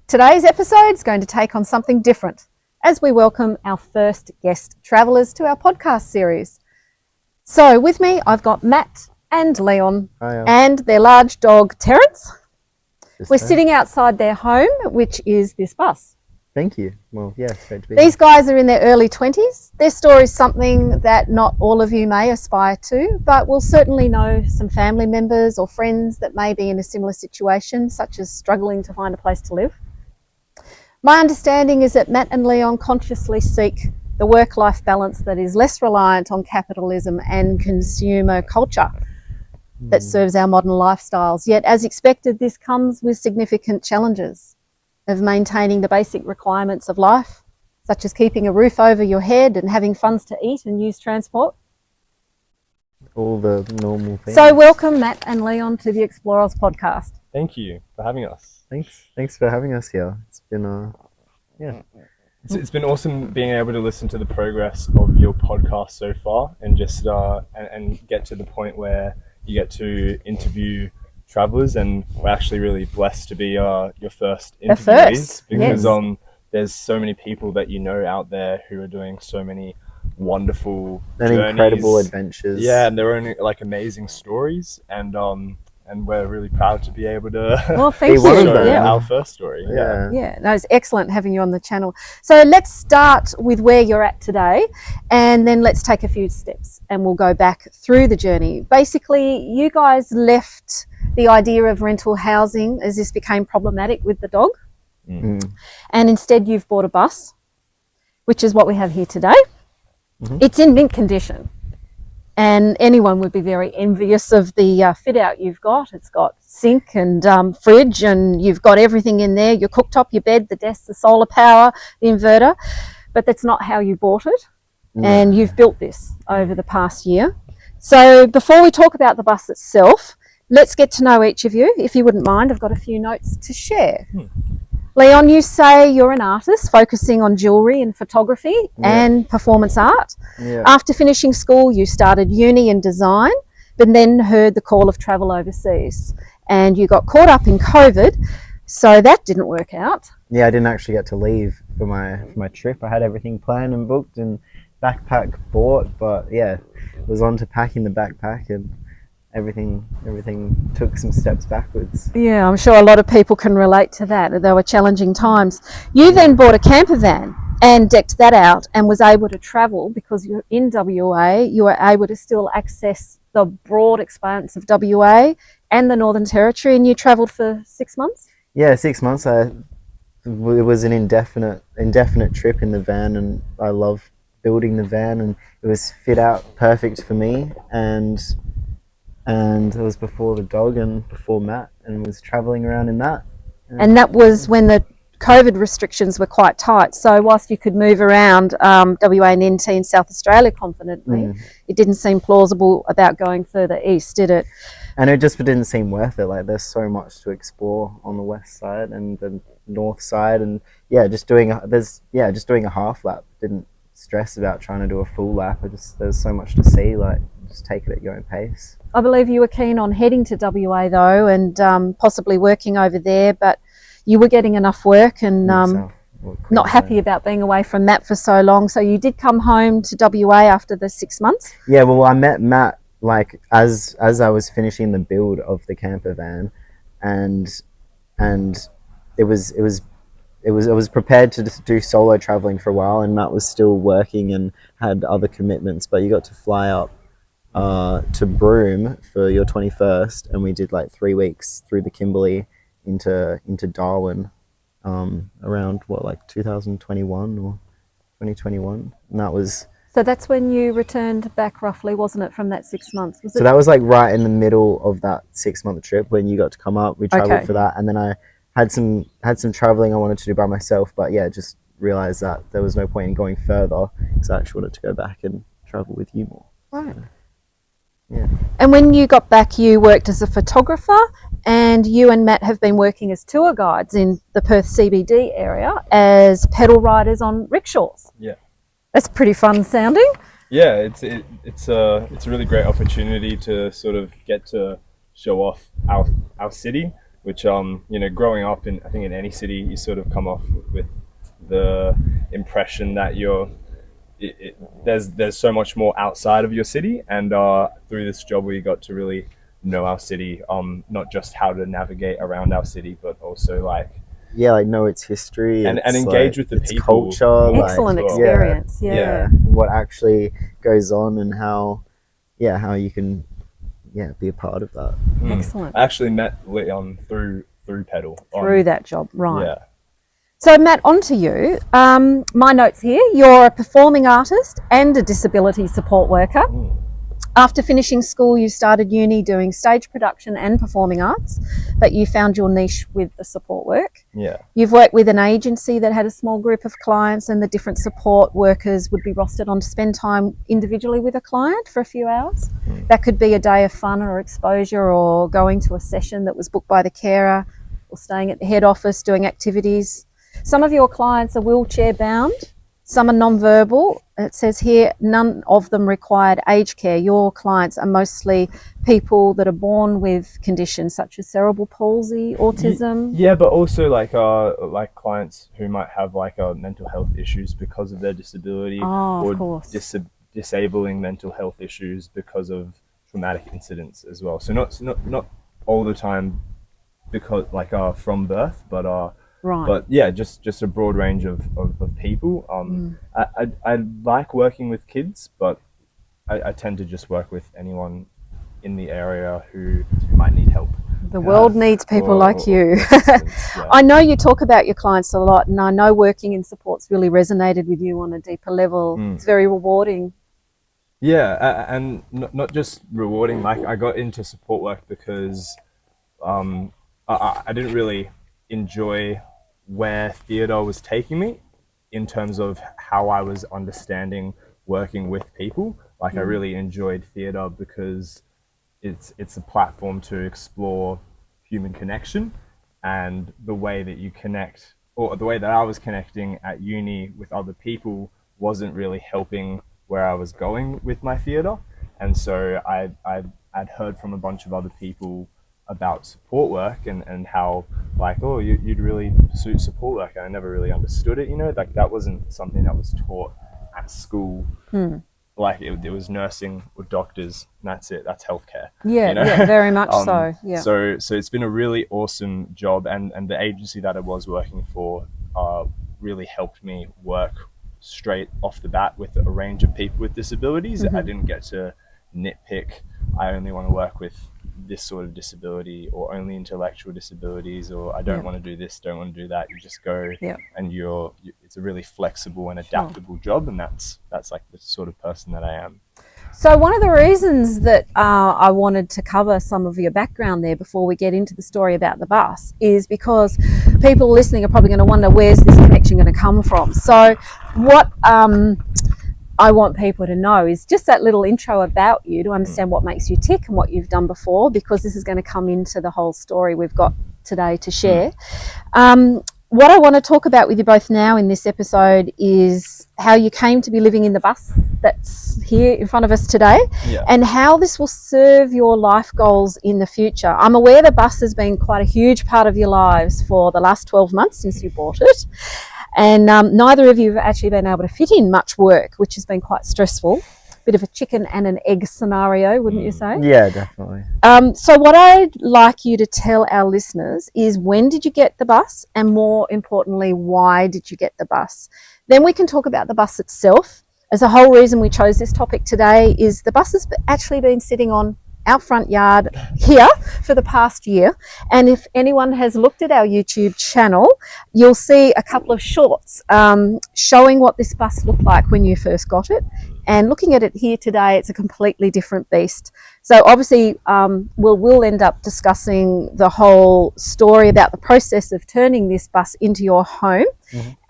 Today's episode is going to take on something different as we welcome our first guest travellers to our podcast series. So with me, I've got Matt and Leon. Hiya. And their large dog, Terence. Just We're there. sitting outside their home, which is this bus. Thank you. Well, yeah, it's great to be These guys are in their early 20s. Their story is something that not all of you may aspire to, but we'll certainly know some family members or friends that may be in a similar situation, such as struggling to find a place to live. My understanding is that Matt and Leon consciously seek the work-life balance that is less reliant on capitalism and consumer culture that serves our modern lifestyles. Yet, as expected, this comes with significant challenges of maintaining the basic requirements of life, such as keeping a roof over your head and having funds to eat and use transport. all the normal things. So welcome Matt and Leon to the ExplorOz podcast. Thank you for having us. Thanks for having us here. It's been It's been awesome being able to listen to the progress of your podcast so far, and just and get to the point where you get to interview travellers, and we're actually really blessed to be your first interviewees, because yes. There's so many people that you know out there who are doing so many wonderful and journeys. incredible adventures. Yeah, and their own like amazing stories, and we're really proud to be able to Well, thank Be one you. of them. Yeah. our first story. Yeah, no, it's excellent having you on the channel. So let's start with where you're at today, and then let's take a few steps and we'll go back through the journey. Basically, you guys left the idea of rental housing as this became problematic with the dog, and instead you've bought a bus, which is what we have here today. It's in mint condition, and anyone would be very envious of the fit out you've got. It's got sink and fridge, and you've got everything in there, your cooktop, your bed, the desk, the solar power, the inverter, but that's not how you bought it. And you've built this over the past year. So before we talk about the bus itself, let's get to know each of you. If you wouldn't mind, I've got a few notes to share. Leon, you say you're an artist focusing on jewellery and photography and performance art. Yeah. After finishing school, you started uni in design, but then heard the call of travel overseas. And you got caught up in COVID, so that didn't work out. Yeah, I didn't actually get to leave for my trip. I had everything planned and booked and backpack bought, but yeah, was on to packing the backpack, and everything took some steps backwards. Yeah, I'm sure a lot of people can relate to that. They were challenging times. You then bought a camper van and decked that out and was able to travel because you're in WA. You were able to still access the broad expanse of WA and the Northern Territory, and you travelled for 6 months? Yeah, 6 months. It was an indefinite trip in the van, and I love building the van, and it was fit out perfect for me, and it was before the dog and before Matt, and was travelling around in that. And that was when the COVID restrictions were quite tight. So whilst you could move around WA and NT in South Australia confidently, it didn't seem plausible about going further east, did it? And it just didn't seem worth it. Like, there's so much to explore on the west side and the north side, and just doing a half lap. Didn't stress about trying to do a full lap. There's so much to see. Like, just take it at your own pace. I believe you were keen on heading to WA though, and possibly working over there, but you were getting enough work and not happy about being away from Matt for so long. So you did come home to WA after the 6 months? Yeah, well, I met Matt like as I was finishing the build of the camper van, and it was prepared to just do solo traveling for a while, and Matt was still working and had other commitments, but you got to fly up to Broome for your 21st, and we did like 3 weeks through the Kimberley into Darwin around 2021 or 2021, and that was. So that's when you returned back roughly, wasn't it, from that 6 months? So that was like right in the middle of that 6 month trip when you got to come up. We traveled for that, and then I had some traveling I wanted to do by myself, but just realized that there was no point in going further because I actually wanted to go back and travel with you more. Right. Yeah. And when you got back, you worked as a photographer, and you and Matt have been working as tour guides in the Perth CBD area as pedal riders on rickshaws. Yeah. That's pretty fun sounding. Yeah, it's a really great opportunity to sort of get to show off our city which growing up I think in any city, you sort of come off with the impression that there's so much more outside of your city, and through this job we got to really know our city, not just how to navigate around our city, but also like know its history and engage with the its people. culture, Excellent experience. Yeah. what actually goes on, and how you can be a part of that. Excellent. I actually met Leon through Pedal. Through that job, right. Yeah. So Matt, on to you. My notes here, you're a performing artist and a disability support worker. After finishing school, you started uni doing stage production and performing arts, but you found your niche with the support work. Yeah. You've worked with an agency that had a small group of clients, and the different support workers would be rostered on to spend time individually with a client for a few hours. That could be a day of fun or exposure, or going to a session that was booked by the carer, or staying at the head office doing activities. Some of your clients are wheelchair bound, some are non-verbal. It says here none of them required aged care. Your clients are mostly people that are born with conditions such as cerebral palsy, autism. Yeah, but also like clients who might have mental health issues because of their disability, or disabling mental health issues because of traumatic incidents as well. So not all the time because from birth, but Right. But yeah, just a broad range of people. I like working with kids, but I tend to just work with anyone in the area who might need help. The world needs people like you. Yeah. I know you talk about your clients a lot, and I know working in support's really resonated with you on a deeper level. It's very rewarding. Yeah, and not just rewarding. Like, I got into support work because I didn't really enjoy where theatre was taking me in terms of how I was understanding working with people. Like, I really enjoyed theatre because it's a platform to explore human connection, and the way that you connect, or the way that I was connecting at uni with other people, wasn't really helping where I was going with my theatre. And so I'd heard from a bunch of other people about support work and how you'd really suit support work, and I never really understood it, like that wasn't something that was taught at school. Like it was nursing or doctors, and that's it, that's healthcare. Yeah, very much so. Yeah. So it's been a really awesome job, and the agency that I was working for really helped me work straight off the bat with a range of people with disabilities. I didn't get to nitpick, I only want to work with this sort of disability, or only intellectual disabilities, or I don't want to do this, don't want to do that. You just go, and it's a really flexible and adaptable job, and that's like the sort of person that I am. So one of the reasons that I wanted to cover some of your background there before we get into the story about the bus is because people listening are probably going to wonder, where's this connection going to come from? So what I want people to know is just that little intro about you, to understand what makes you tick and what you've done before, because this is going to come into the whole story we've got today to share. What I want to talk about with you both now in this episode is how you came to be living in the bus that's here in front of us today, and how this will serve your life goals in the future. I'm aware the bus has been quite a huge part of your lives for the last 12 months since you bought it. And neither of you have actually been able to fit in much work, which has been quite stressful. Bit of a chicken and an egg scenario, wouldn't you say? Yeah, definitely. So what I'd like you to tell our listeners is, when did you get the bus? And more importantly, why did you get the bus? Then we can talk about the bus itself. As the whole reason we chose this topic today is the bus has actually been sitting on our front yard here for the past year, and if anyone has looked at our YouTube channel, you'll see a couple of shorts showing what this bus looked like when you first got it, and looking at it here today, it's a completely different beast. So obviously we'll end up discussing the whole story about the process of turning this bus into your home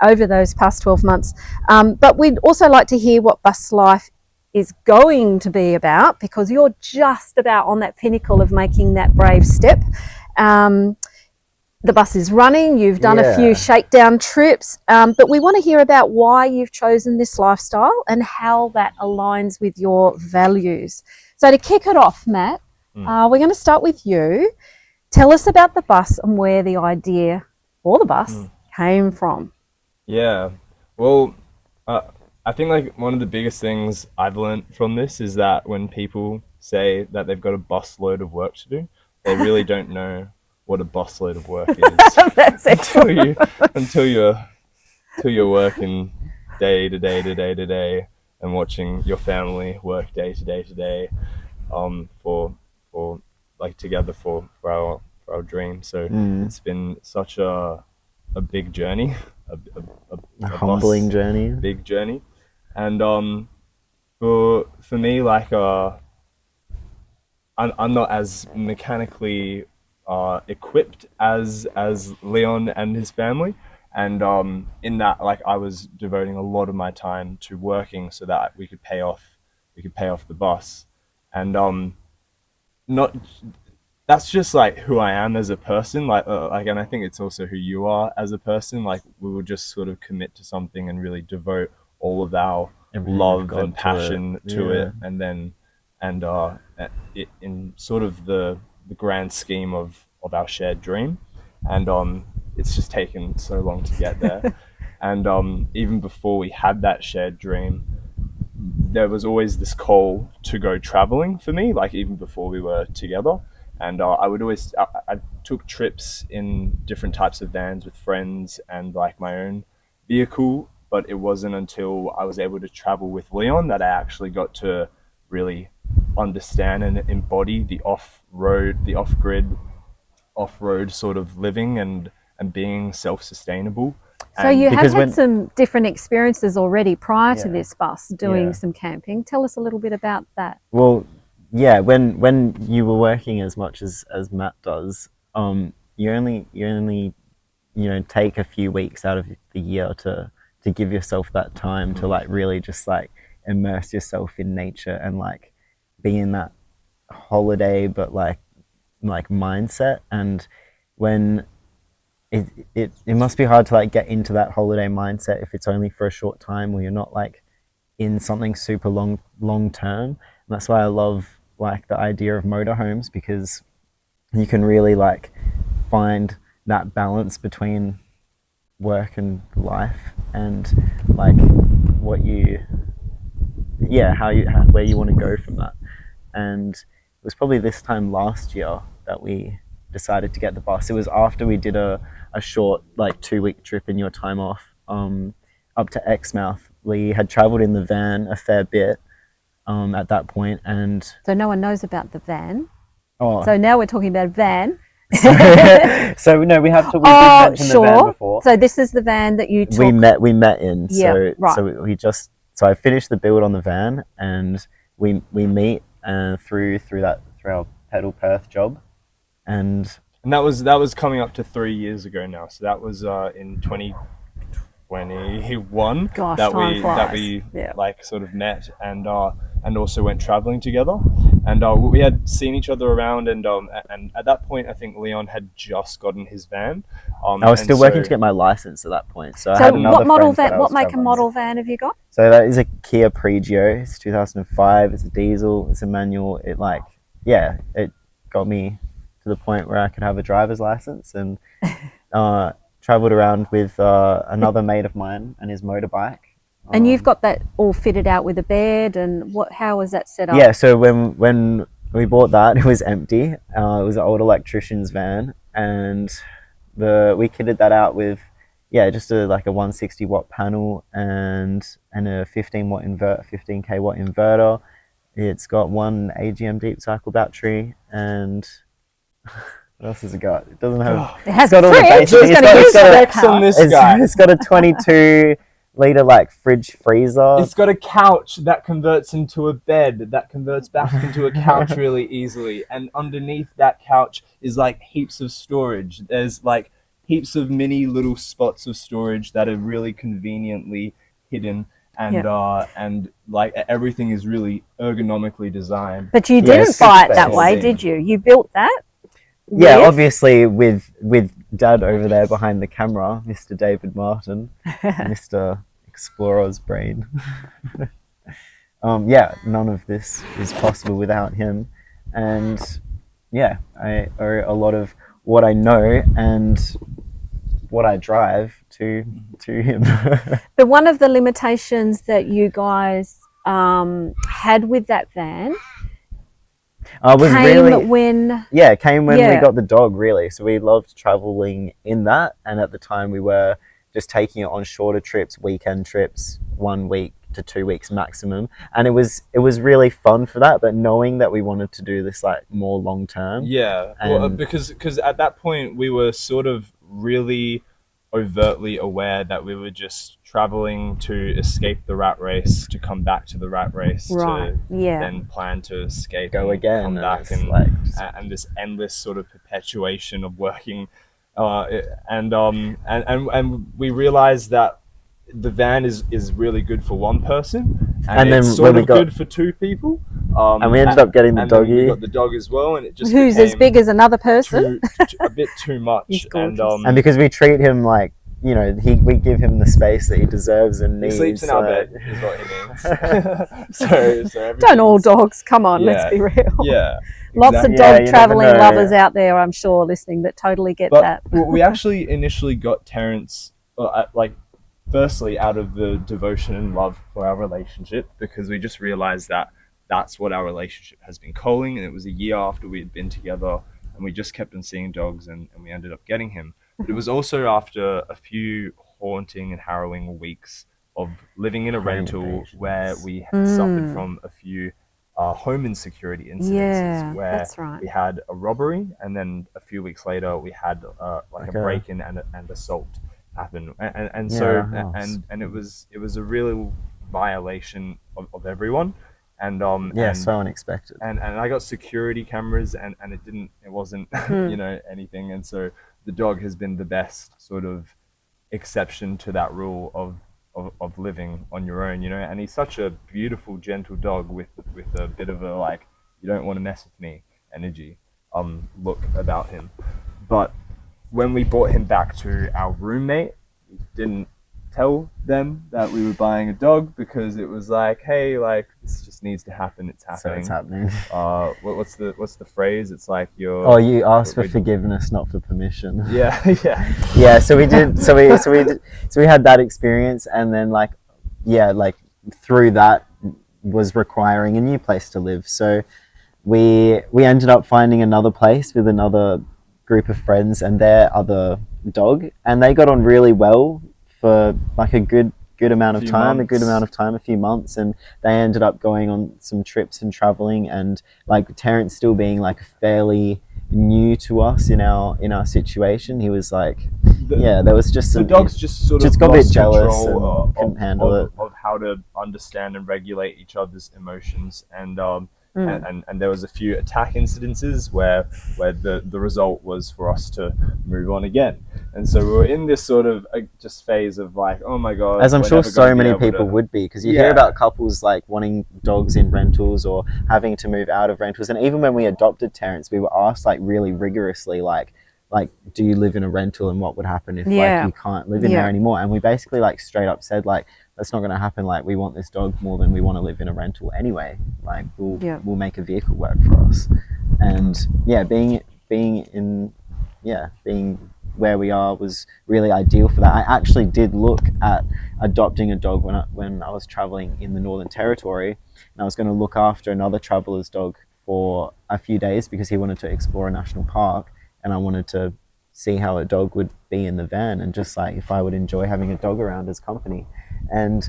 over those past 12 months, but we'd also like to hear what bus life is going to be about, because you're just about on that pinnacle of making that brave step. The bus is running, you've done a few shakedown trips, but we want to hear about why you've chosen this lifestyle and how that aligns with your values. So to kick it off, Matt, we're going to start with you. Tell us about the bus and where the idea for the bus came from. Yeah, well, I think like one of the biggest things I've learned from this is that when people say that they've got a busload of work to do, they really don't know what a busload of work is. That's excellent. until you're working day to day to day to day and watching your family work day to day to day, for like together for our dream. So it's been such a big journey, a humbling journey, big journey, and for me, like I'm not as mechanically equipped as Leon and his family, and in that, like, I was devoting a lot of my time to working so that we could pay off the bus, and not that's just like who I am as a person, like and I think it's also who you are as a person. Like, we will just sort of commit to something and really devote all of our love and passion to it, and then it in sort of the grand scheme of our shared dream, and it's just taken so long to get there. And even before we had that shared dream, there was always this call to go traveling for me, like even before we were together. And I took trips in different types of vans with friends and like my own vehicle, but it wasn't until I was able to travel with Leon that I actually got to really understand and embody the off-grid, off-road sort of living and being self-sustainable. So you have had some different experiences already prior to this bus doing some camping. Tell us a little bit about that. Well, yeah, when you were working as much as Matt does, you only take a few weeks out of the year to give yourself that time to like really just like immerse yourself in nature and like be in that holiday but like mindset. And when it must be hard to like get into that holiday mindset if it's only for a short time, or you're not like in something super long term. And that's why I love like the idea of motorhomes, because you can really like find that balance between work and life, and like where you want to go from that. And it was probably this time last year that we decided to get the bus. It was after we did a short like 2-week trip in your time off up to Exmouth. We had traveled in the van a fair bit at that point, and so no one knows about the van. Oh, so now we're talking about a van. So no, we did mention the van before. So this is the van that you took. We met in. Yeah, so right. So I finished the build on the van, and we meet through our Pedal Perth job, and that was coming up to 3 years ago now. So that was in 2021. Gosh, that we like sort of met and also went traveling together. And we had seen each other around, and at that point, I think Leon had just gotten his van. I was still working to get my license at that point. So I had what model van? What make and model van have you got? So that is a Kia Pregio. It's 2005. It's a diesel. It's a manual. It got me to the point where I could have a driver's license, and traveled around with another mate of mine and his motorbike. And you've got that all fitted out with a bed, and how was that set up? Yeah, so when we bought that, it was empty. It was an old electrician's van, and we kitted that out with just a 160 watt panel and a 15k watt inverter. It's got one AGM deep cycle battery, and what else has it got? It doesn't have. It has got all the basics. It's got a 22 liter fridge freezer. It's got a couch that converts into a bed that converts back into a couch really easily, and underneath that couch is heaps of storage. There's heaps of mini little spots of storage that are really conveniently hidden, and everything is really ergonomically designed. But you didn't buy it that way, did you? You built that? Yeah, obviously with Dad over there behind the camera, Mr. David Martin, Mr. ExplorOz brain. None of this is possible without him. And I owe a lot of what I know and what I drive to him. But one of the limitations that you guys had with that van was came really when came when we got the dog, really. So we loved traveling in that, and at the time we were just taking it on shorter trips, weekend trips, 1 week to 2 weeks maximum, and it was really fun for that. But knowing that we wanted to do this like more long term, because at that point we were sort of really overtly aware that we were just traveling to escape the rat race, to come back to the rat race, to then plan to escape, go again, come back, and like this endless sort of perpetuation of working, and we realized that the van is really good for one person, and it's sort of good for two people. And we ended up getting the doggy. We got the dog as well, and it just who's as big as another person. a bit too much. And because we treat him like, you know, we give him the space that he deserves and needs. He sleeps in our bed, is what he means. so don't all dogs? Come on, let's be real. Yeah. Lots of dog traveling lovers out there, I'm sure, listening, that totally get that. We actually initially got Terrence, firstly, out of the devotion and love for our relationship, because we just realized that that's what our relationship has been calling, and it was a year after we had been together, and we just kept on seeing dogs, and we ended up getting him. But it was also after a few haunting and harrowing weeks of living in a rental where we suffered from a few home insecurity incidences, where we had a robbery, and then a few weeks later we had a break-in and assault happen, and it was a real violation of everyone. And so unexpected. And I got security cameras, and it wasn't anything. And so the dog has been the best sort of exception to that rule of living on your own, And he's such a beautiful, gentle dog with a bit of a like, you don't want to mess with me energy look about him. But when we brought him back to our roommate, we didn't tell them that we were buying a dog, because it was like, hey, like, this just needs to happen. It's happening. So it's happening. What's the phrase? It's like you asked for forgiveness, not for permission. Yeah. So we did. So we had that experience, and then through that was requiring a new place to live. So we ended up finding another place with another group of friends and their other dog, and they got on really well for like a good amount of time, a few months, and they ended up going on some trips and traveling, and like Terrence still being like fairly new to us in our situation. He was like, there was just the dog's just sort of got a bit jealous and couldn't handle it of how to understand and regulate each other's emotions, and there was a few attack incidences where the result was for us to move on again. And so we were in this sort of just phase of like, oh my god, as I'm sure so many people would be, because you hear about couples like wanting dogs in rentals or having to move out of rentals. And even when we adopted Terrence, we were asked like really rigorously, like do you live in a rental, and what would happen if like you can't live in there anymore? And we basically like straight up said like, that's not going to happen. Like, we want this dog more than we want to live in a rental anyway. Like, we'll make a vehicle work for us. And being where we are was really ideal for that. I actually did look at adopting a dog when I was traveling in the Northern Territory, and I was going to look after another traveler's dog for a few days because he wanted to explore a national park, and I wanted to see how a dog would be in the van, and just like if I would enjoy having a dog around as company. And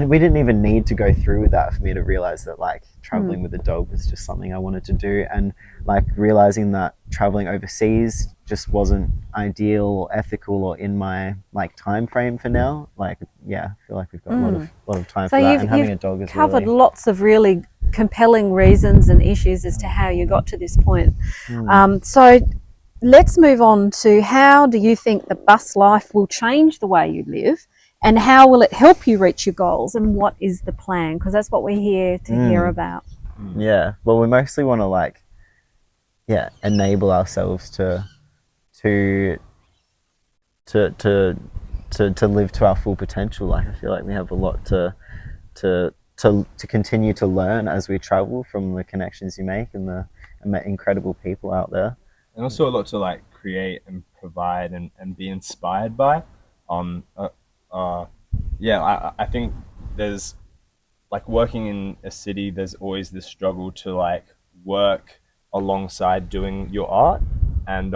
we didn't even need to go through with that for me to realize that like traveling with a dog was just something I wanted to do, and like realizing that traveling overseas just wasn't ideal or ethical or in my like time frame for now. Like, I feel like we've got a lot of time for that, and having a dog is covered lots of really compelling reasons and issues as to how you got to this point. So let's move on to, how do you think the bus life will change the way you live? And how will it help you reach your goals? And what is the plan? Because that's what we're here to hear about. Yeah. Well, we mostly want to enable ourselves to live to our full potential. Like, I feel like we have a lot to continue to learn as we travel, from the connections you make and and met incredible people out there. And also a lot to like create and provide and be inspired by. I think there's like working in a city, there's always this struggle to like work alongside doing your art, and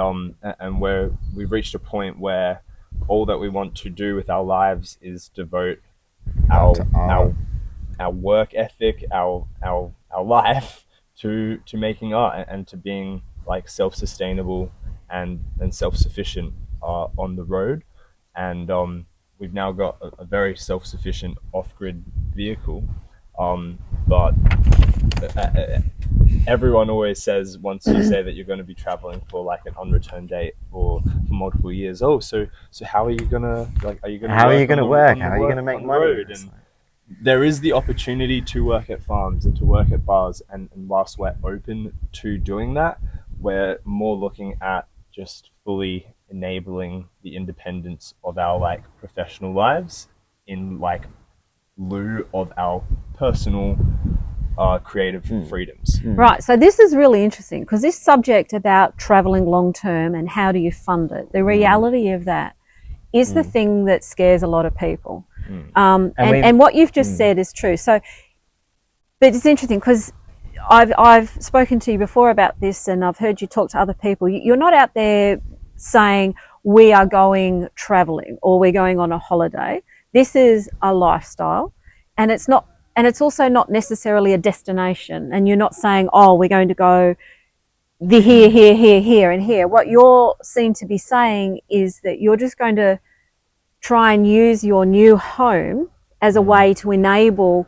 where we've reached a point where all that we want to do with our lives is devote our work ethic, our life to making art and to being like self-sustainable and self-sufficient on the road. And we've now got a very self-sufficient off-grid vehicle, but everyone always says, once you say that you're going to be traveling for like an unreturned date or for multiple years, so how are you gonna like, are you gonna how are you gonna work? how are you gonna make money? And there is the opportunity to work at farms and to work at bars, and whilst we're open to doing that, we're more looking at just fully enabling the independence of our like professional lives in like lieu of our personal creative freedoms. Right, so this is really interesting because this subject about traveling long term and how do you fund it, the reality of that is the thing that scares a lot of people. And what you've just said is true. So, but it's interesting because I've spoken to you before about this, and I've heard you talk to other people. You're not out there saying we are going traveling or we're going on a holiday. This is a lifestyle, and it's not, and it's also not necessarily a destination. And you're not saying, oh, we're going to go here, and here. What you're seem to be saying is that you're just going to try and use your new home as a way to enable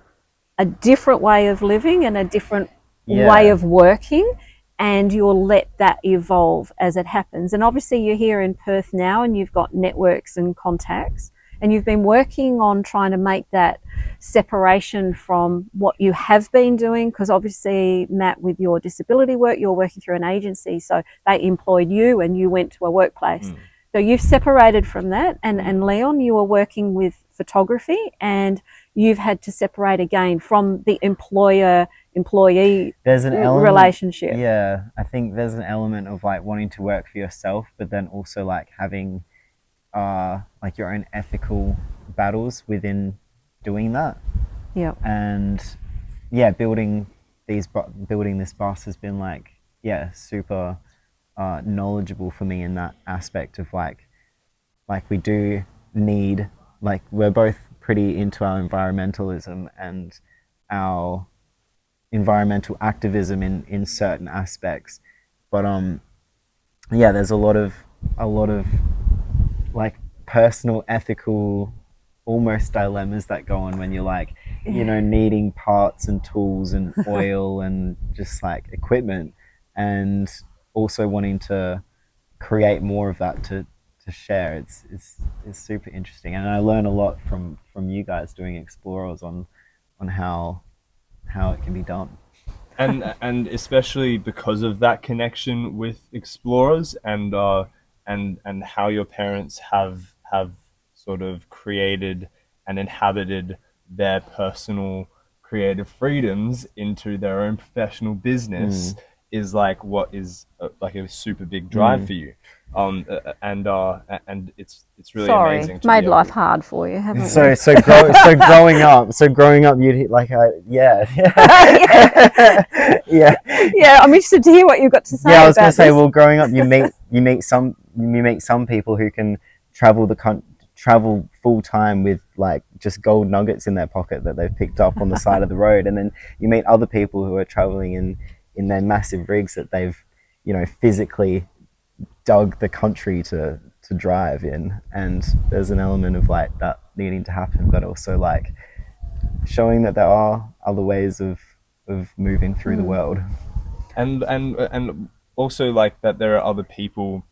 a different way of living and a different way of working, and you'll let that evolve as it happens. And obviously you're here in Perth now and you've got networks and contacts, and you've been working on trying to make that separation from what you have been doing, because obviously, Matt, with your disability work, you're working through an agency, so they employed you and you went to a workplace. So you've separated from that, and Leon, you are working with photography, and you've had to separate again from the employer-employee relationship. Yeah, I think there's an element of like wanting to work for yourself, but then also like having like your own ethical battles within doing that. Yeah. And yeah, building this bus has been like, super knowledgeable for me in that aspect of like we do need, like, we're both pretty into our environmentalism and our environmental activism in certain aspects, but there's a lot of like personal ethical almost dilemmas that go on when you're like, needing parts and tools and oil and just like equipment, and also wanting to create more of that to share. It's super interesting, and I learn a lot from you guys doing ExplorOz on how it can be done. And especially because of that connection with ExplorOz and how your parents have sort of created and inhabited their personal creative freedoms into their own professional business is like what is like a super big drive for you. And it's really amazing. Made life hard for you, haven't we? So growing up, you'd like, yeah. I'm interested to hear what you've got to say. Yeah, I was going to say, well, growing up, you meet some people who can travel full time with like just gold nuggets in their pocket that they've picked up on the side of the road, and then you meet other people who are traveling in their massive rigs that they've physically dug the country to drive in. And there's an element of like that needing to happen, but also like showing that there are other ways of moving through the world, and also like that there are other people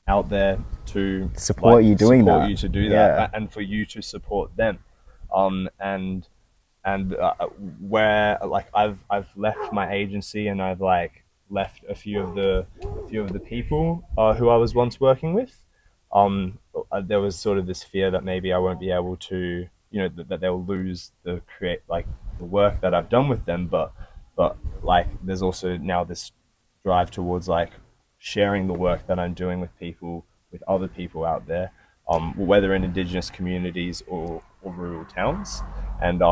out there to support you doing that, you to do that, and for you to support them. And where like I've left my agency, and I've like left a few of the people who I was once working with. There was sort of this fear that maybe I won't be able to, that they'll lose the work that I've done with them. But like there's also now this drive towards like sharing the work that I'm doing with people, with other people out there, whether in Indigenous communities or rural towns, and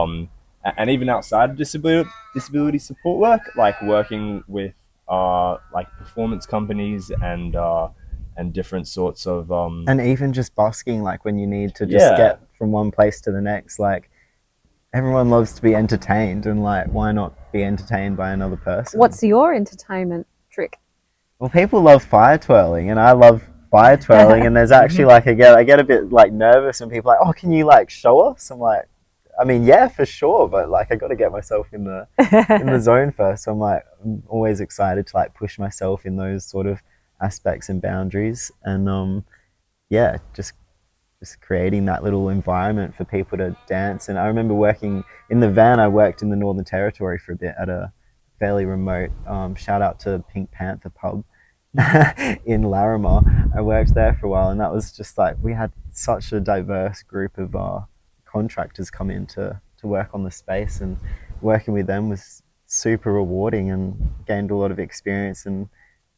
even outside of disability support work, like working with like performance companies and different sorts of And even just busking, like when you need to just get from one place to the next, like everyone loves to be entertained, and like why not be entertained by another person? What's your entertainment trick? Well, people love fire twirling, and I love fire twirling, and there's actually like I get a bit like nervous when people are like, oh, can you like show us? I'm like, I mean, yeah, for sure, but like I got to get myself in the zone first. So I'm always excited to like push myself in those sort of aspects and boundaries, and yeah, just creating that little environment for people to dance. And I remember working in the van. I worked in the Northern Territory for a bit at a fairly remote, shout out to Pink Panther pub in Larimer. I worked there for a while, and that was just like, we had such a diverse group of contractors come in to work on the space, and working with them was super rewarding, and gained a lot of experience, and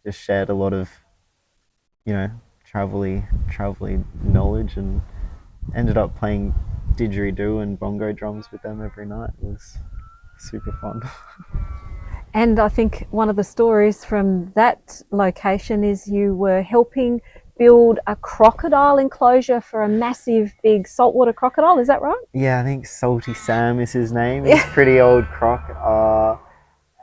just shared a lot of, you know, travelly knowledge, and ended up playing didgeridoo and bongo drums with them every night. It was super fun. And I think one of the stories from that location is you were helping build a crocodile enclosure for a massive big saltwater crocodile, is that right? Yeah, I think Salty Sam is his name. He's a pretty old croc.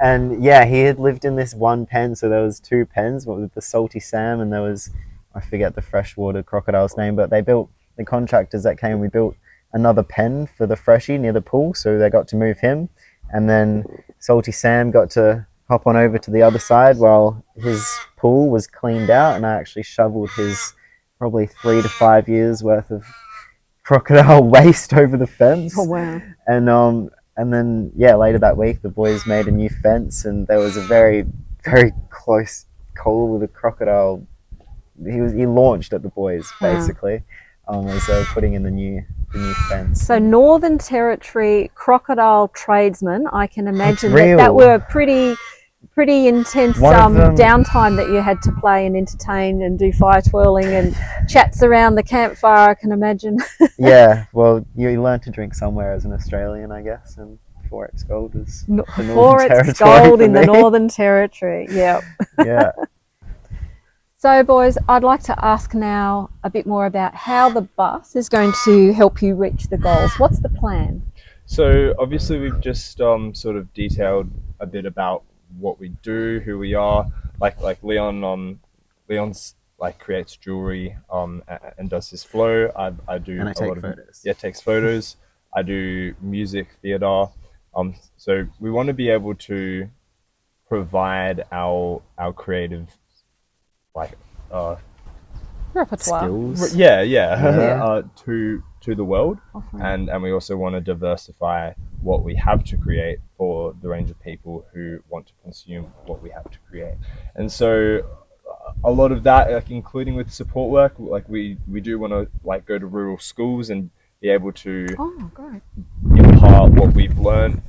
And yeah, he had lived in this one pen, so there was two pens, one with the Salty Sam, and there was, I forget the freshwater crocodile's name, but they built, the contractors that came, we built another pen for the freshie near the pool, so they got to move him. And then Salty Sam got to hop on over to the other side while his pool was cleaned out, and I actually shoveled his probably 3 to 5 years worth of crocodile waste over the fence. Oh wow. And then yeah, later that week the boys made a new fence, and there was a very, very close call with a crocodile. He launched at the boys basically. As they were putting in the new fence. So Northern Territory crocodile tradesmen, I can imagine that were pretty intense downtime that you had to play and entertain and do fire twirling and chats around the campfire, I can imagine. Yeah, well, you learn to drink somewhere as an Australian, I guess, and 4X Gold is the Northern 4X Gold in the Northern Territory, yeah. Yeah. So boys, I'd like to ask now a bit more about how the bus is going to help you reach the goals. What's the plan? So obviously we've just sort of detailed a bit about what we do, who we are. Like Leon's like creates jewelry and does his flow. I do, and I take photos. Yeah, takes photos. I do music, theatre. So we want to be able to provide our creative repertoire skills. To the world, and we also want to diversify what we have to create for the range of people who want to consume what we have to create. And so a lot of that, like including with support work, like we do want to like go to rural schools and be able to impart what we've learned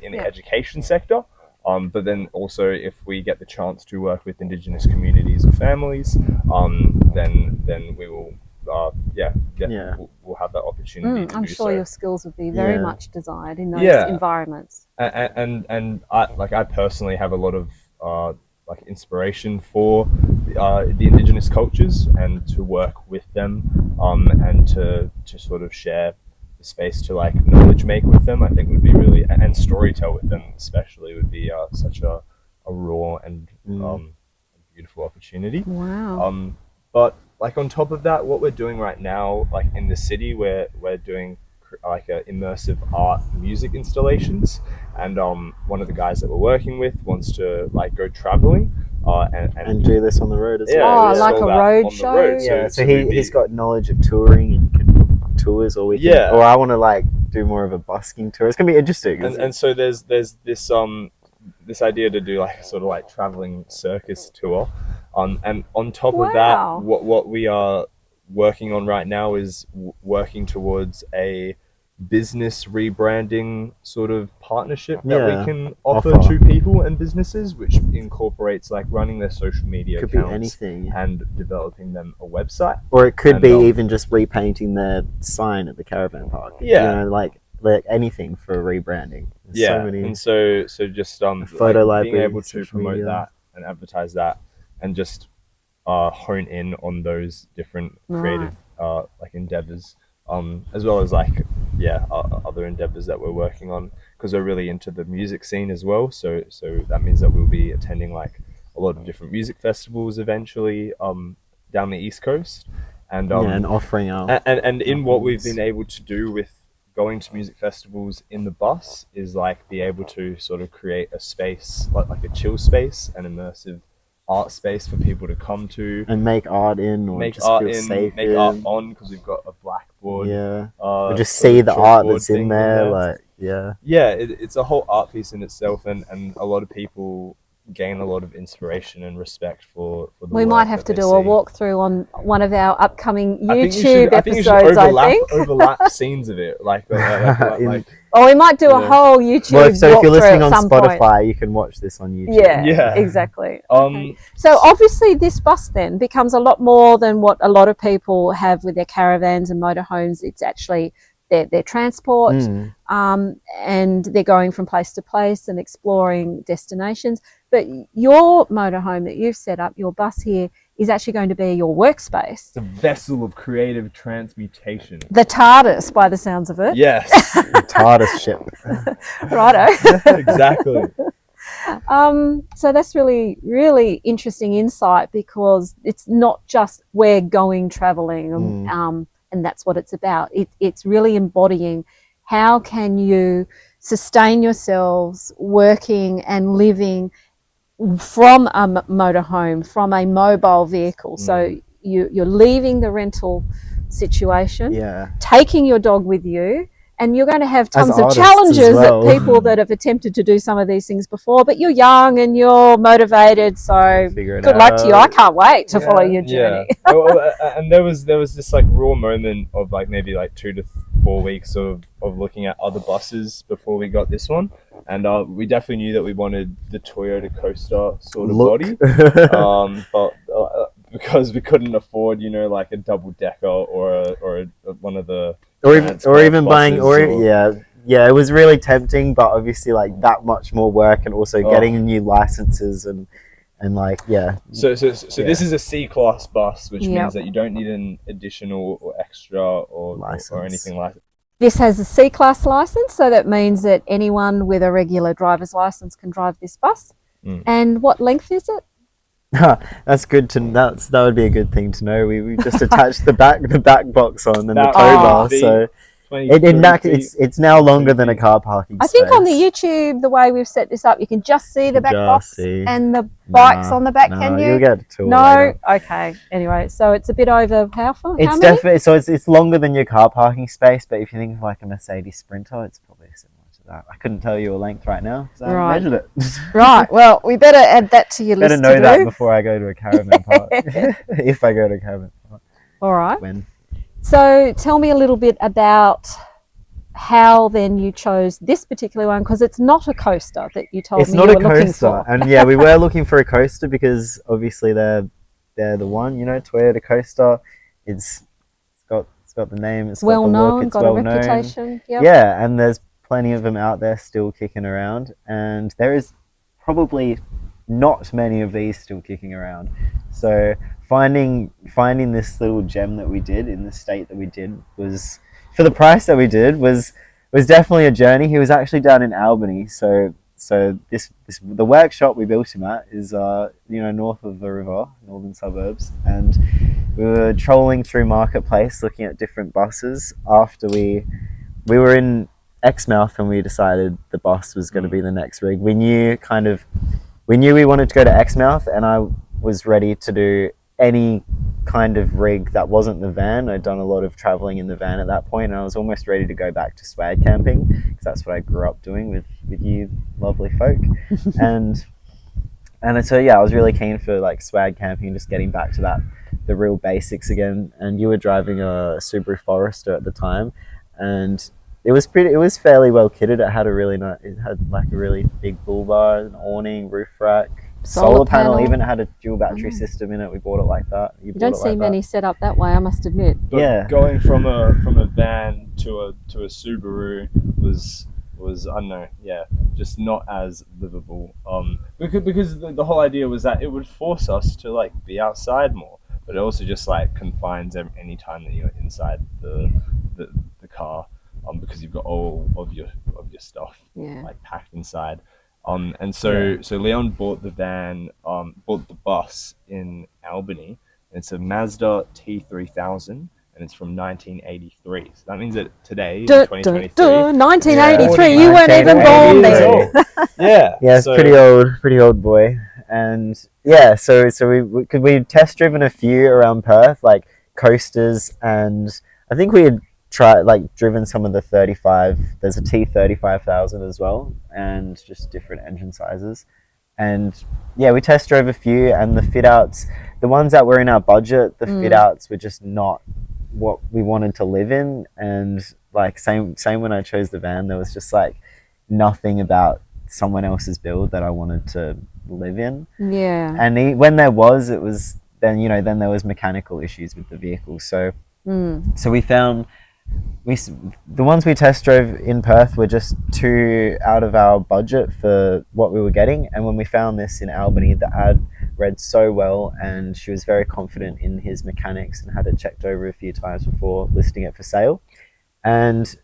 in the education sector. But then also, if we get the chance to work with Indigenous communities or families, then we will, we'll have that opportunity. I'm sure your skills would be very much desired in those environments. And I personally have a lot of inspiration for the Indigenous cultures, and to work with them, and to sort of share space to knowledge make with them, I think would be really, and storytell with them especially, would be such a raw and beautiful opportunity. Wow. But on top of that, what we're doing right now, in the city, we're doing immersive art music installations, and one of the guys that we're working with wants to go traveling and do this on the road as well. Oh, like a road show. Road. Yeah, so he's got knowledge of touring, and you can book tours, or or I want to do more of a busking tour. It's gonna be interesting. And so there's this idea to do sort of traveling circus tour, and on top of that, what we are working on right now is working towards a business rebranding sort of partnership that Yeah, we can offer offer. to people and businesses, which incorporates like running their social media Could be accounts anything. and developing them a website. Or it could And, be even just repainting their sign at the caravan park. Yeah. You know, like anything for rebranding. There's Yeah, so many, and so just photo like being library, able to social promote media. that and advertise that, and just hone in on those different creative like endeavors, as well as like other endeavors that we're working on, because we're really into the music scene as well. So that means that we'll be attending like a lot of different music festivals eventually down the East Coast, and and offering our and in what we've things. been able to do with going to music festivals in the bus is like be able to sort of create a space like a chill space, an immersive art space for people to come to and make art in, or make just art feel in, safe make in. art on, because we've got a blackboard, Yeah, or just sort see of the art chalkboard that's in thing there. Like, yeah, it's a whole art piece in itself, and a lot of people gain a lot of inspiration and respect for the We work might have that to they do see. a walkthrough on one of our upcoming I think YouTube I think you should episodes, overlap, I think. overlap scenes of it, like Or we might do a Yeah. whole YouTube well, so if you're walkthrough listening at on some Spotify, point. you can watch this on YouTube. Yeah, exactly. Okay. Um, So obviously this bus then becomes a lot more than what a lot of people have with their caravans and motorhomes. It's actually their transport, and they're going from place to place and exploring destinations. But your motorhome that you've set up, your bus here, is actually going to be your workspace. It's a vessel of creative transmutation. The TARDIS, by the sounds of it. Yes, The TARDIS ship. Righto. exactly. So that's really, really interesting insight, because it's not just we're going traveling, and that's what it's about. It's really embodying how can you sustain yourselves working and living from a motorhome, from a mobile vehicle. So you're leaving the rental situation, taking your dog with you, and you're going to have tons of challenges that people that have attempted to do some of these things before, but you're young and you're motivated, so good luck to you. I can't wait to follow your journey. And there was this like raw moment of like maybe like 2 to 4 weeks of looking at other buses before we got this one, and we definitely knew that we wanted the Toyota Coaster sort of body, but because we couldn't afford, you know, like a double decker or one of the or even buying, it was really tempting, but obviously like that much more work, and also getting new licenses and like So this is a C-class bus, which means that you don't need an additional or extra or anything like that. This has a C-class license, so that means that anyone with a regular driver's license can drive this bus. And what length is it? That's good to that would be a good thing to know. We just attached the back box on and the tow bar, so it's now longer than a car parking space. I think on the YouTube, the way we've set this up, you can just see the back box and the bikes on the back. Can you? You'll get a tour No, later. okay. Anyway, so it's a bit over how far? It's definitely it's longer than your car parking space, but if you think of like a Mercedes Sprinter, it's probably similar to that. I couldn't tell you a length right now, so I measured it. Right. Well, we better add that to your list. Better know that before I go to a caravan park. If I go to a caravan park. All right. When? So tell me a little bit about how then you chose this particular one, because it's not a coaster that you told me you were looking for. It's not a coaster, and we were looking for a coaster because obviously they're the one, you know, Toyota Coaster. It's got the name. It's well got the known, look. It's got well a reputation. Known. Yeah, and there's plenty of them out there still kicking around, and there is probably not many of these still kicking around. So finding this little gem that we did in the state that we did was, for the price that we did, was definitely a journey. He was actually down in Albany, so this the workshop we built him at is north of the river, northern suburbs, and we were trolling through Marketplace looking at different buses after we were in Exmouth, and we decided the bus was going to be the next rig. We knew we wanted to go to Exmouth, and I was ready to do any kind of rig that wasn't the van. I'd done a lot of traveling in the van at that point, and I was almost ready to go back to swag camping, because that's what I grew up doing with you lovely folk. and so I was really keen for like swag camping, just getting back to the real basics again. And you were driving a Subaru Forester at the time, and it was fairly well kitted. It had it had like a really big bull bar, an awning, roof rack, solar panel. Even had a dual battery system in it. We bought it like that. You don't see many set up that way, I must admit. But going from a van to a Subaru was I don't know, just not as livable. Because the whole idea was that it would force us to like be outside more, but it also just like confines any time that you're inside the car, because you've got all of your stuff like packed inside. And so Leon bought the bus in Albany. And it's a Mazda T3000. And it's from 1983. So that means that today, in 2023... 1983, you weren't even born then. Yeah. Yeah, it's pretty old boy. And so we test driven a few around Perth, like coasters, and I think we had driven some of the 35. There's a T35,000 as well, and just different engine sizes. And we test drove a few, and the fit outs, the ones that were in our budget, the fit outs were just not what we wanted to live in. And like same when I chose the van, there was just like nothing about someone else's build that I wanted to live in. And when there was, it was then there was mechanical issues with the vehicle. So we found the ones we test drove in Perth were just too out of our budget for what we were getting. And when we found this in Albany, the ad read so well, and she was very confident in his mechanics and had it checked over a few times before listing it for sale. And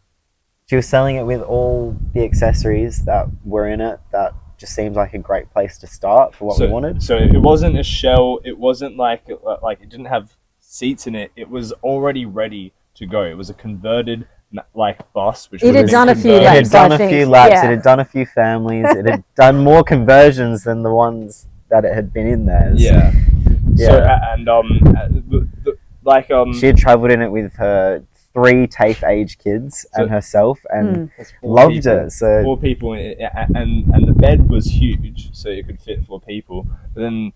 she was selling it with all the accessories that were in it. That just seems like a great place to start for what we wanted. So it wasn't a shell. It wasn't like it didn't have seats in it. It was already ready to go. It was a converted bus, which it had done a few laps. It had done a few laps. It had done a few families. It had done more conversions than the ones that it had been in there. So she had travelled in it with her 3 TAFE age kids and herself, and loved it. So 4 people, and the bed was huge, so it could fit 4 people. But then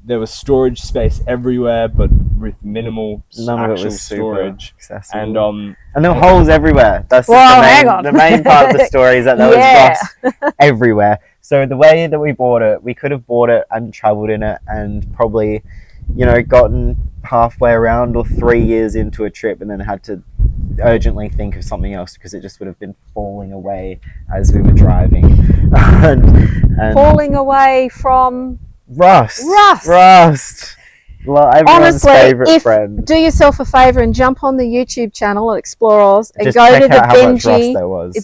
there was storage space everywhere, but with minimal actual storage. And there were holes everywhere. That's the main part of the story, is that there was rust everywhere. So the way that we bought it, we could have bought it and travelled in it, and probably, gotten halfway around or 3 years into a trip, and then had to urgently think of something else, because it just would have been falling away as we were driving. and falling away from rust. Everyone's favorite friend. Do yourself a favor and jump on the YouTube channel at ExplorOz and just go to the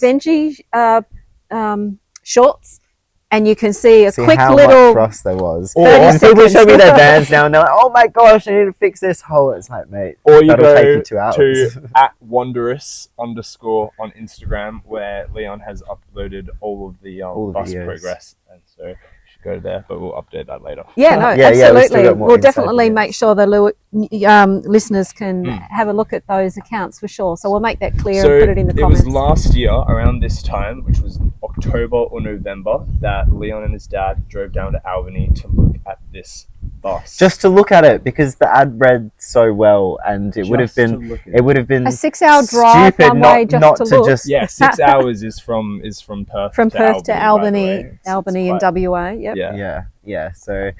Benji shorts, and you can see a quick how little much rust there was. When people show me their vans now, and they're like, "Oh my gosh, I need to fix this hole." It's like, mate, or you that'll go take you 2 hours. to @Wondrous_ on Instagram, where Leon has uploaded all of the bus progress, and so go there, but we'll update that later. Absolutely. We'll definitely make sure the listeners can have a look at those accounts for sure. So we'll make that clear and put it in the comments. It was last year around this time, which was October or November, that Leon and his dad drove down to Albany to look at this bus. Just to look at it, because the ad read so well, and it would have been a 6-hour drive one way just to look. 6 hours is from Perth. From Perth to Albany in WA. Yep. Yeah. So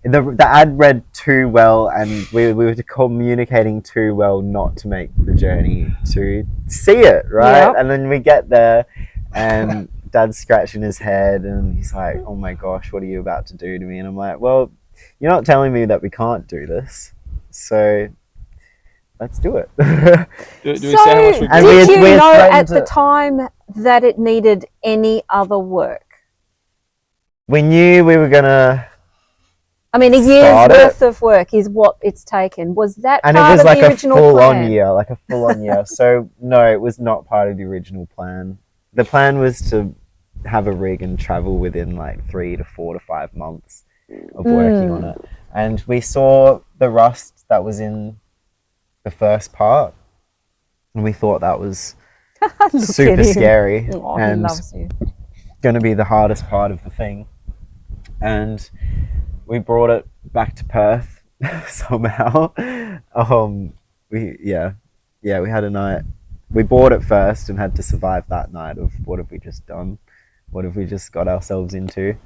the ad read too well, and we were communicating too well not to make the journey to see it, right? Yep. And then we get there, and Dad's scratching his head, and he's like, "Oh my gosh, what are you about to do to me?" And I'm like, "Well, you're not telling me that we can't do this, so let's do it." do we say how much we did you know at the time that it needed any other work? We knew we were gonna. I mean, a year's worth of work is what it's taken. Was that part of the original plan? And it was like a full-on year. So no, it was not part of the original plan. The plan was to have a rig and travel within like 3 to 4 to 5 months of working on it. And we saw the rust that was in the first part, and we thought that was super scary and going to be the hardest part of the thing. And we brought it back to Perth somehow. We had a night we bought it first and had to survive that night of what have we just done? What have we just got ourselves into?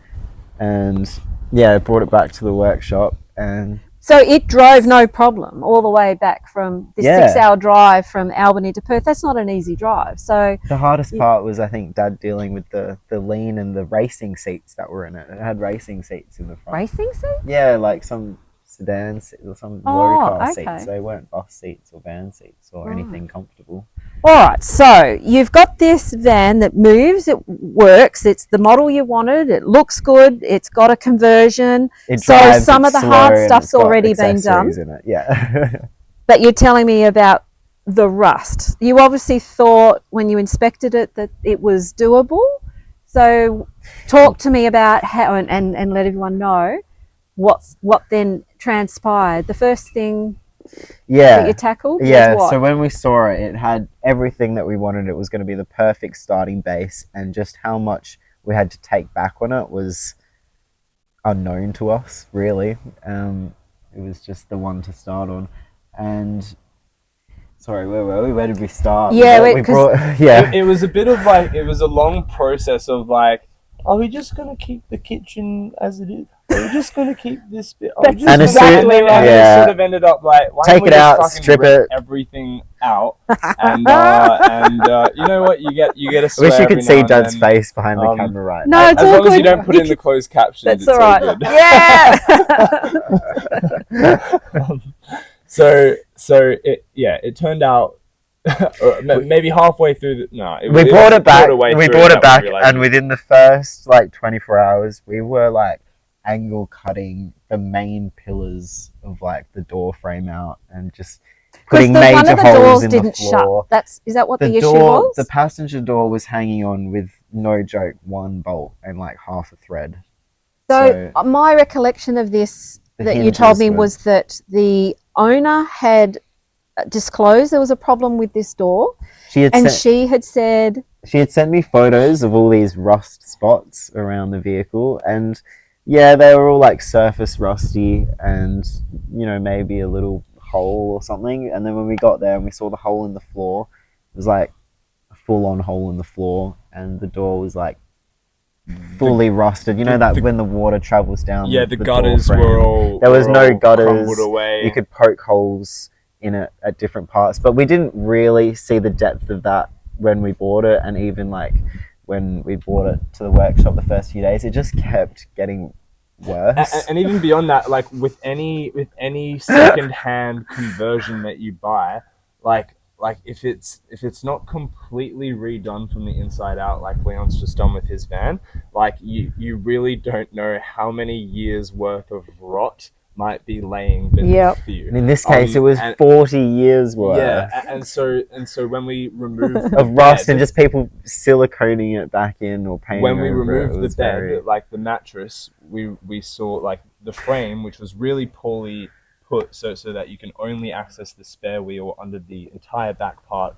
And yeah, brought it back to the workshop, and So it drove no problem all the way back from this Yeah. 6-hour drive from Albany to Perth. That's not an easy drive. So the hardest part was, I think, Dad dealing with the lean and the racing seats that were in it. It had racing seats in the front. racing seat? Yeah, like some sedans or some Oh, low car okay. seats. They weren't bus seats or van seats or Right. anything comfortable. All right, so you've got this van that moves, it works, it's the model you wanted, it looks good, it's got a conversion. It So drives, some it's of the slow, hard and stuff's it's got already been done. accessories in it. Yeah. But you're telling me about the rust. You obviously thought when you inspected it that it was doable. So talk to me about how, and let everyone know what then transpired. The first thing that you tackled was Yeah, what? so when we saw it, it had everything that we wanted. It was going to be the perfect starting base, and just how much we had to take back on it was unknown to us, really. It was just the one to start on. And sorry, where were we? Where did we start? Yeah, we brought, yeah. It was a bit of like, it was a long process of like, are we just going to keep the kitchen as it is? Are we just going to keep this bit? Are we just That's gonna- exactly and right. it Yeah. sort of ended up like, why Take don't we it just out, fucking strip rip it. everything out? And you know what? You get a I swear wish you every could see now and Dad's then. face behind the camera right No, now. it's As all long as you good. don't put in the closed captions, That's it's all right. all good. Yeah. So it turned out maybe halfway through We brought it back. away We through brought that it back, we realized and within the first like 24 hours, we were like angle cutting the main pillars of like the door frame out, and just putting Because one major of the holes doors in didn't the floor. shut. Is that what the issue door, was? the passenger door, was hanging on with, no joke, one bolt and like half a thread. So my recollection of this The that you told me hinges was that the owner had disclosed there was a problem with this door, she had and sent, she had said, she had sent me photos of all these rust spots around the vehicle, and yeah, they were all like surface rusty and, you know, maybe a little hole or something. And then when we got there and we saw the hole in the floor, it was like a full-on hole in the floor, and the door was like fully rusted. You know that when the water travels down, the door gutters frame, were all there was no gutters. crumbled away. You could poke holes in it at different parts, but we didn't really see the depth of that when we bought it, and even like when we brought it to the workshop the first few days, it just kept getting worse. And even beyond that, like with any second-hand conversion that you buy, like if it's not completely redone from the inside out, like Leon's just done with his van, like you really don't know how many years worth of rot might be laying beneath you. And in this case, it was 40 years worth. Yeah, and so when we removed of rust and just people siliconing it back in or painting when we over removed it, the was bed, very... like the mattress, we saw like the frame, which was really poorly put, so that you can only access the spare wheel under the entire back part,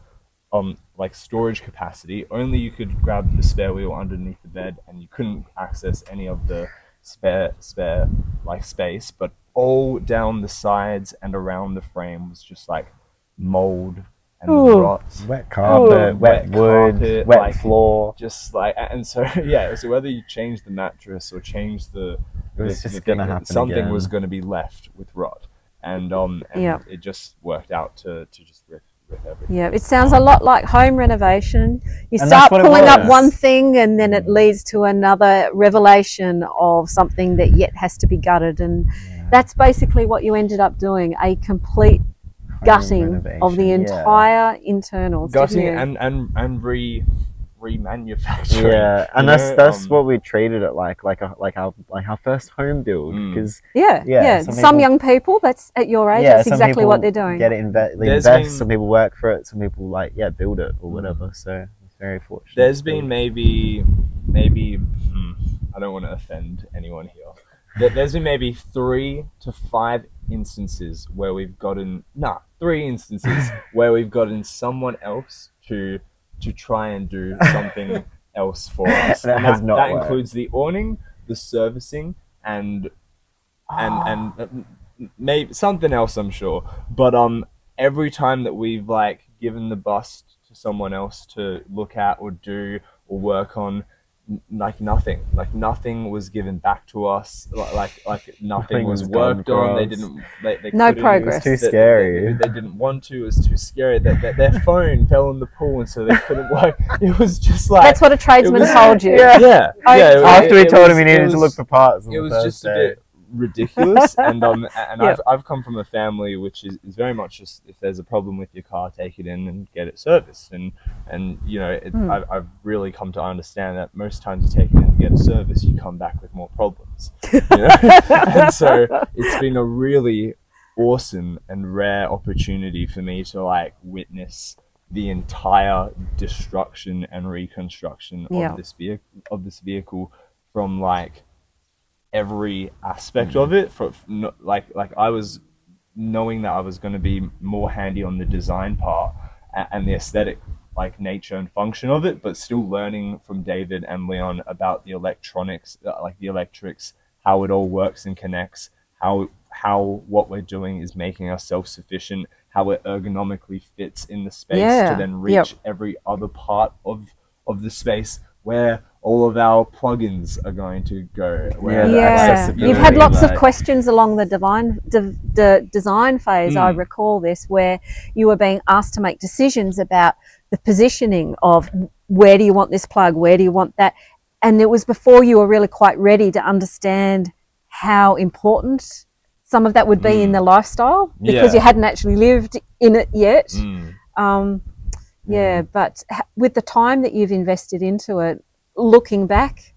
like storage capacity. Only you could grab the spare wheel underneath the bed, and you couldn't access any of the spare like space. But all down the sides and around the frame was just like mold and rot, wet carpet, wet wood, carpet, wet like, floor. just like, and so yeah, so whether you change the mattress or change It was the just thing, gonna happen something again. was going to be left with rot, and it just worked out to just rip everything. yeah, it sounds a lot like home renovation. You And start that's what it pulling up was. one thing, and then it leads to another revelation of something that yet has to be gutted, and that's basically what you ended up doing, a complete gutting of the renovation, entire internals. Gutting didn't you? and remanufacturing. Yeah, and you that's know, what we treated it like our first home build, because Yeah. some Some people- young people, that's at your age, yeah, that's some exactly people what they're doing. Get it, they There's invest. been- Some people work for it. Some people build it or whatever. So it's very fortunate. There's been maybe I don't want to offend anyone here. There's been maybe 3 to 5 instances where we've gotten 3 instances where we've gotten someone else to try and do something else for us. That And has not that worked. includes the awning, the servicing, and maybe something else, I'm sure. But every time that we've like given the bus to someone else to look at or do or work on, like nothing was given back to us, like nothing was worked on. They didn't, they No couldn't. progress. It was too scary. They didn't want to. It was too scary. Their phone fell in the pool, and so they couldn't work. It was just like, That's what a tradesman told you. Yeah. After we told him he needed was- to look for parts. it was just a bit ridiculous, and Yep. I've come from a family which is very much just, if there's a problem with your car, take it in and get it serviced, and you know, I've really come to understand that most times you take it in and get a service, you come back with more problems, you know? And so it's been a really awesome and rare opportunity for me to like witness the entire destruction and reconstruction of this vehicle from like every aspect of it. Like I was knowing that I was going to be more handy on the design part and the aesthetic, like nature and function of it, but still learning from David and Leon about the electronics, like the electrics, how it all works and connects, how what we're doing is making us self-sufficient, how it ergonomically fits in the space to then reach every other part of the space, where all of our plugins are going to go. Where the accessibility, You've had lots of questions along the design phase. I recall this, where you were being asked to make decisions about the positioning of where do you want this plug, where do you want that, and it was before you were really quite ready to understand how important some of that would be in the lifestyle, because you hadn't actually lived in it yet. But with the time that you've invested into it, looking back,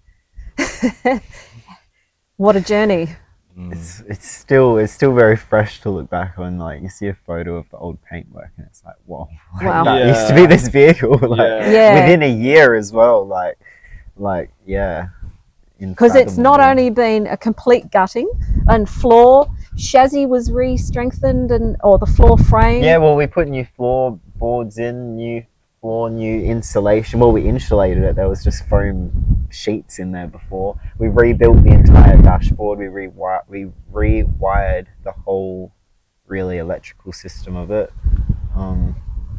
what a journey. It's still very fresh to look back on. Like, you see a photo of the old paintwork and it's like, whoa, Wow. that used to be this vehicle. Like, within a year as well. Because it's not only been a complete gutting, and floor chassis was re-strengthened, or the floor frame. Yeah, well, we put new floorboards in, new floor, new insulation. Well, we insulated it. There was just foam sheets in there before. We rebuilt the entire dashboard. We rewired the whole really electrical system of it.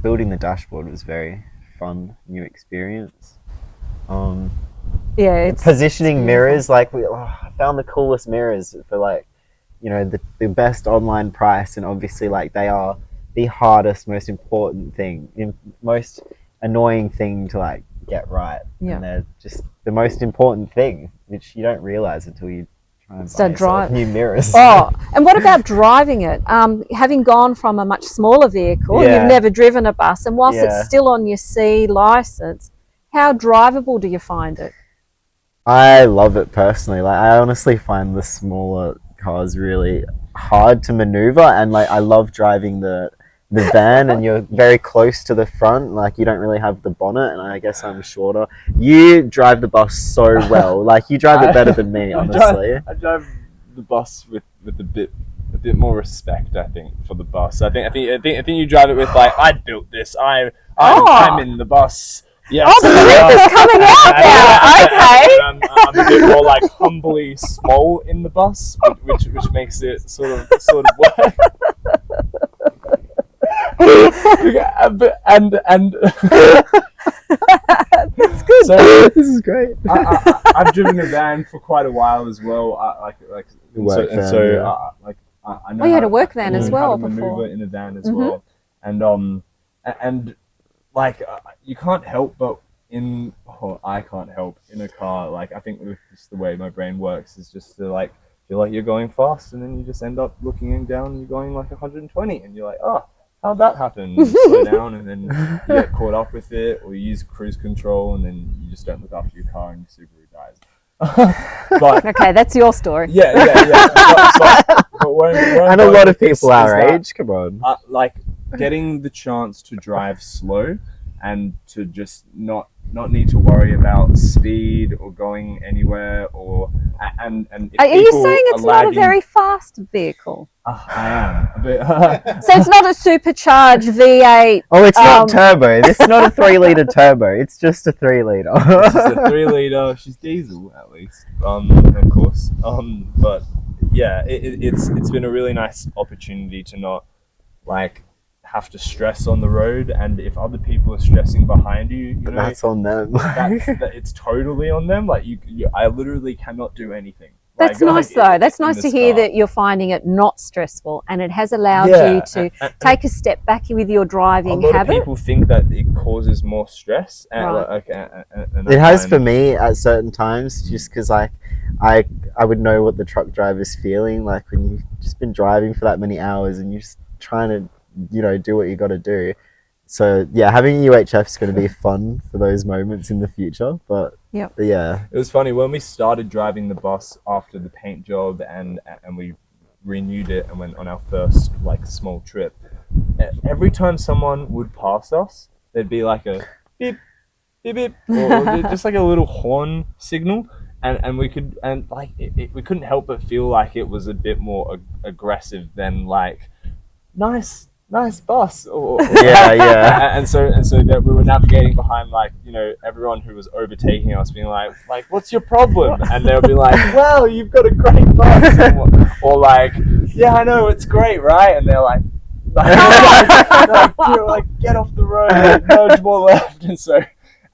Building the dashboard was very fun, new experience. It's positioning mirrors, like I found the coolest mirrors for, like, you know, the best online price, and obviously like they are the hardest, most important thing, most annoying thing to like get right. And they're just the most important thing, which you don't realize until you try and buy yourself new mirrors. And what about driving it? Having gone from a much smaller vehicle, you've never driven a bus, and whilst it's still on your C license, how drivable do you find it? I love it personally. Like, I honestly find the smaller cars really hard to maneuver, and like I love driving the van, and you're very close to the front, like you don't really have the bonnet, and I guess I'm shorter. You drive the bus so well. Like, you drive it better than me, honestly. I drive the bus with a bit more respect, I think, for the bus. I think you drive it with like, I built this. I'm in the bus. Yes. Oh, the belief is coming out now. Okay. I'm a bit more like humbly small in the bus, which makes it sort of work. and that's good. So this is great. I've driven a van for quite a while as well. I know. You had a work van as well how to before. maneuver in a van as well, and like you can't help but I can't help in a car. Like, I think with just the way my brain works is just to like feel like you're going fast, and then you just end up looking down and you're going like 120, and you're like, oh, how'd that happen? You slow down, and then you get caught up with it, or you use cruise control, and then you just don't look after your car, and your Subaru dies. But okay, that's your story. yeah. But where I'm and a going lot of with this people our is that, age, come on. like getting the chance to drive slow and to just not need to worry about speed or going anywhere, or and if Are you saying it's not a lagging, very fast vehicle? I am a bit. So it's not a supercharged V8. Oh, it's not turbo. This is not a 3-liter turbo. It's just a 3-liter. It's just a 3-liter. She's diesel, at least. Of course. But yeah, it's been a really nice opportunity to not like have to stress on the road, and if other people are stressing behind you, But that's on them. it's totally on them. Like I literally cannot do anything. That's Like, nice like, though. That's in nice this to hear car. that you're finding it not stressful, and it has allowed Yeah, you to and take a step back with your a driving lot habit. of people think that it causes more stress, and Right. and It I has find- for me at certain times, just because like I would know what the truck driver's feeling like when you've just been driving for that many hours and you're just trying to, you know, do what you got to do. So yeah, having UHF is going to be fun for those moments in the future. But Yep. yeah, It was funny when we started driving the bus after the paint job, and we renewed it and went on our first like small trip. Every time someone would pass us, there'd be like a beep, beep, beep, or just like a little horn signal, and we could we couldn't help but feel like it was a bit more aggressive than like nice bus or yeah. and so that we were navigating behind, like, you know, everyone who was overtaking us being like what's your problem, and they'll be like, well, you've got a great bus, or like, yeah, I know, it's great, right? And they're like get off the road, like, nudge more left. And so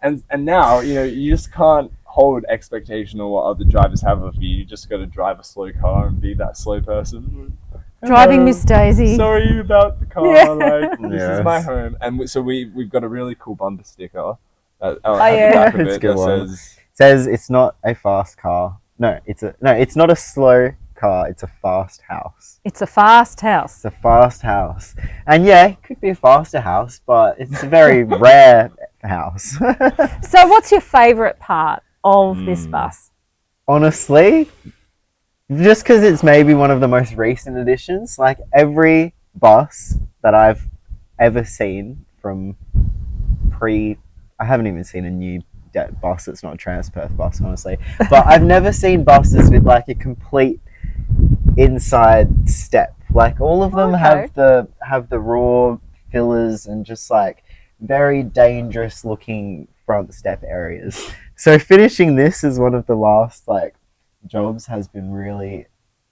and now, you know, you just can't hold expectation of what other drivers have of you. You just got to drive a slow car and be that slow person. Driving Hello, Miss Daisy. sorry about the car. Yeah. Like, this Yes. is my home. And so we've got a really cool bumper sticker at Oh, the yeah. back of It's a it good that one. says, Says it's not a fast car. No, it's not a slow car. It's a fast house. It's a fast house. It's a fast house, and yeah, it could be a faster house, but it's a very rare house. So what's your favourite part of this bus? Honestly, just because it's maybe one of the most recent additions, like every bus that I've ever seen from I haven't even seen a new bus that's not a Transperth bus, honestly, but I've never seen buses with like a complete inside step. Like all of them Okay. have the raw fillers and just like very dangerous looking front step areas. So finishing this as one of the last like jobs has been really,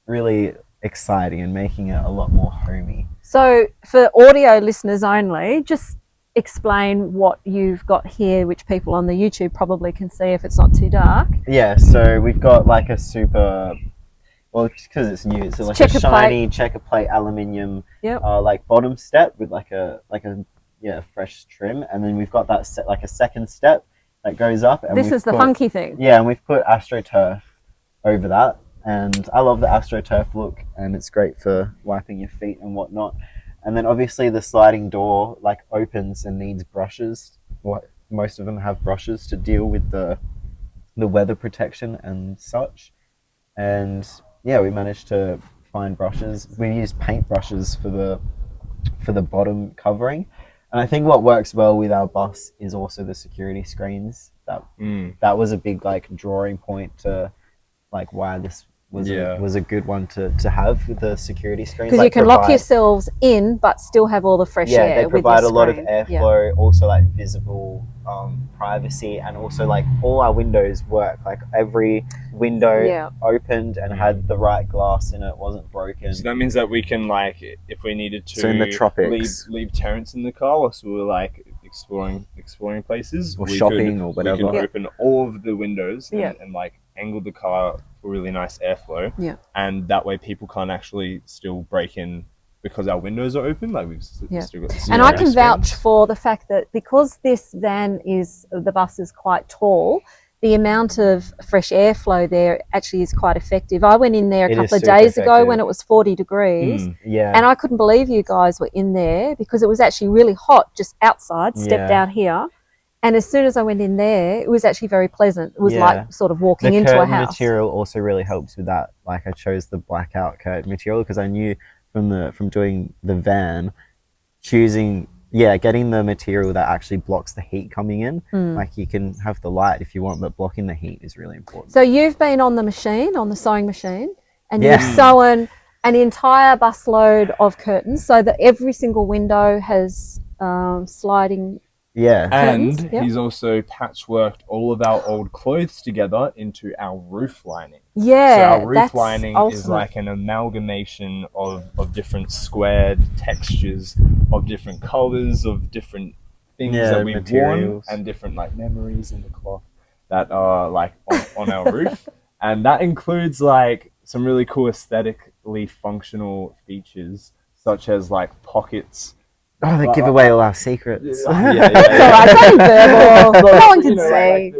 really exciting and making it a lot more homey. So for audio listeners only, just explain what you've got here, which people on the YouTube probably can see if it's not too dark. Yeah, so we've got like a super, well, because it's new, it's like Checker a shiny checker plate aluminium, Yep. like bottom step with like a fresh trim, and then we've got that like a second step that goes up. And This is the funky thing. Yeah, and we've put AstroTurf over that, and I love the AstroTurf look, and it's great for wiping your feet and whatnot. And then obviously the sliding door like opens and needs brushes. Most of them have brushes to deal with the weather protection and such. And yeah, we managed to find brushes. We used paint brushes for the bottom covering. And I think what works well with our bus is also the security screens. That was a big like drawing point to like why this was a good one to have with the security screens. Because like you can lock yourselves in but still have all the fresh air. Yeah, they provide with a your lot of screen. airflow, also like visible privacy, and also like all our windows work. Like every window opened and had the right glass in it, wasn't broken. so that means that we can, like, if we needed to, So in the tropics, leave Terrence in the car whilst we were like exploring places, or we shopping could, or whatever. We can open all of the windows Yeah. and like angle the car for really nice airflow. Yeah. And that way people can't actually still break in because our windows are open. Like we've still got the And I security can screens. vouch for the fact that because this van the bus is quite tall, the amount of fresh airflow there actually is quite effective. I went in there a It is couple of super days ago effective. when it was 40 degrees. Yeah. And I couldn't believe you guys were in there because it was actually really hot just outside, stepped Yeah. out here. And as soon as I went in there, it was actually very pleasant. It was Yeah. like sort of walking the into a curtain house. material also really helps with that. Like I chose the blackout curtain material because I knew from doing the van, getting the material that actually blocks the heat coming in. Like you can have the light if you want, but blocking the heat is really important. So you've been on the sewing machine, and Yeah. you've sewn an entire busload of curtains so that every single window has sliding Yeah. And Curtains, yep. he's also patchworked all of our old clothes together into our roof lining. Yeah, So our roof that's lining is ultimate. like an amalgamation of different squared textures, of different colors, of different things that we've materials. worn, and different like memories in the cloth that are like on our roof. And that includes like some really cool aesthetically functional features, such as like pockets. Oh, they give away all our secrets. It's all right, it's only verbal. No one can see.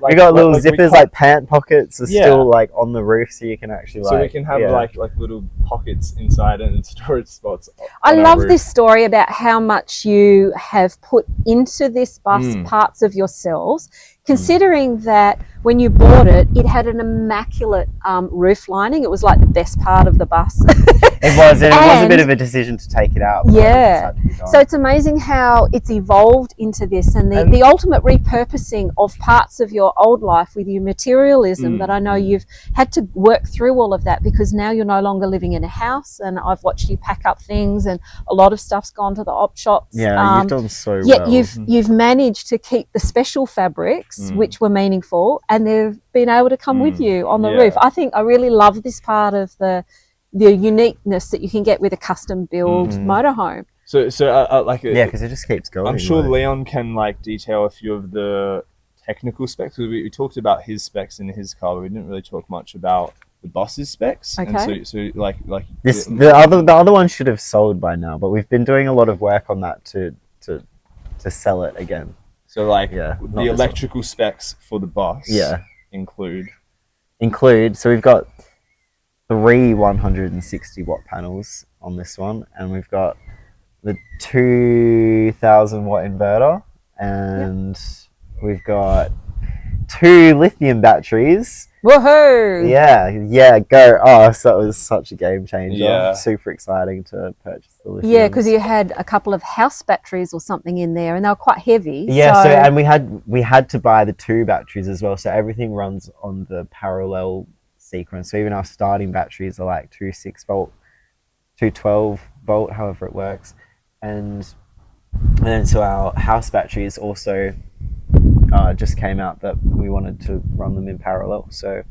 We got little zippers, like pant pockets are Yeah. still like on the roof, so you can actually So we can have like little pockets inside it and storage spots. I on our love roof. this story about how much you have put into this bus, parts of yourselves, considering that when you bought it, it had an immaculate roof lining. It was like the best part of the bus. It was, and it was a bit of a decision to take it out. Yeah. So it's amazing how it's evolved into this, and the ultimate repurposing of parts of your old life with your materialism that I know you've had to work through all of that, because now you're no longer living in a house, and I've watched you pack up things, and a lot of stuff's gone to the op shops. Yeah, you've done so well. Yet you've managed to keep the special fabrics, which were meaningful, and they've been able to come with you on the roof. I really love this part of the uniqueness that you can get with a custom build motorhome. So like because it just keeps going. I'm sure Leon can like detail a few of the technical specs. We talked about his specs in his car, but we didn't really talk much about the bus's specs. Okay. And so like this, the other one should have sold by now, but we've been doing a lot of work on that to sell it again. So like the electrical specs for the bus include. So we've got 3 160 watt panels on this one, and we've got the 2000 watt inverter, and we've got 2 lithium batteries. Woohoo! Yeah, go. Oh, so that was such a game changer. Yeah. Super exciting to purchase the lithium. Yeah, because you had a couple of house batteries or something in there, and they were quite heavy. Yeah, so and we had to buy the 2 batteries as well, so everything runs on the parallel sequence. So even our starting batteries are like 2 6-volt, 2 12-volt, however it works, and then so our house batteries also just came out that we wanted to run them in parallel. So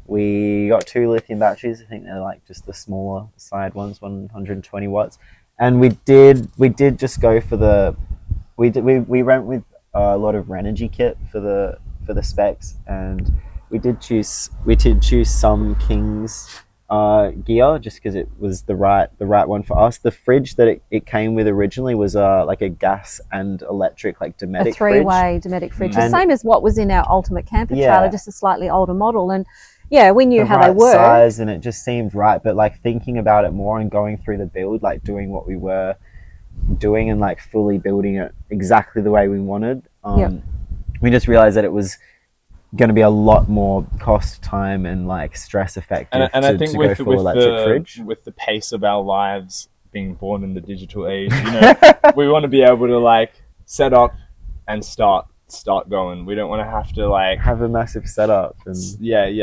we got 2 lithium batteries. I think they're like just the smaller side ones, 120 watts. And we did just go for we went with a lot of Renergy kit for the specs, and we did choose some King's gear just because it was the right one for us. The fridge that it came with originally was like a gas and electric, like Dometic, a 3-way Dometic fridge, the same as what was in our Ultimate Camper trailer, just a slightly older model. And yeah, we knew how they were size, and it just seemed right. But like thinking about it more and going through the build, like doing what we were doing and like fully building it exactly the way we wanted, we just realized that it was going to be a lot more cost, time, and like stress effective I think with the pace of our lives being born in the digital age, we want to be able to like set up and start going. We don't want to have to like have a massive setup and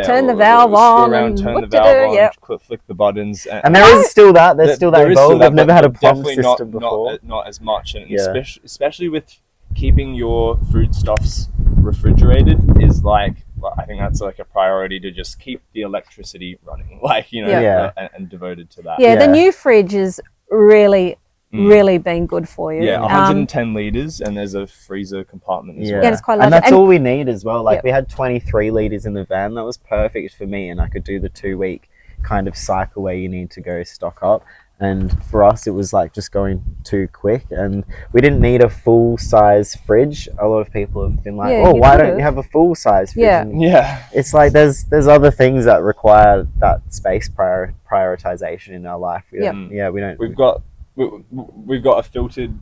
turn the valve on, flick the buttons, and there is still that involved. I've never had a pump system before. Not as much, and especially with keeping your foodstuffs refrigerated is like, well, I think that's like a priority, to just keep the electricity running, like and devoted to that. The new fridge is really been good for you. 110 liters, and there's a freezer compartment as well. It's quite large. And that's all we need as well. Like we had 23 liters in the van. That was perfect for me, and I could do the 2-week kind of cycle where you need to go stock up. And for us, it was like just going too quick, and we didn't need a full-size fridge. A lot of people have been like, "Oh, why don't you have a full-size fridge?" It's like there's other things that require that space prioritization in our life. We don't. We've got a filtered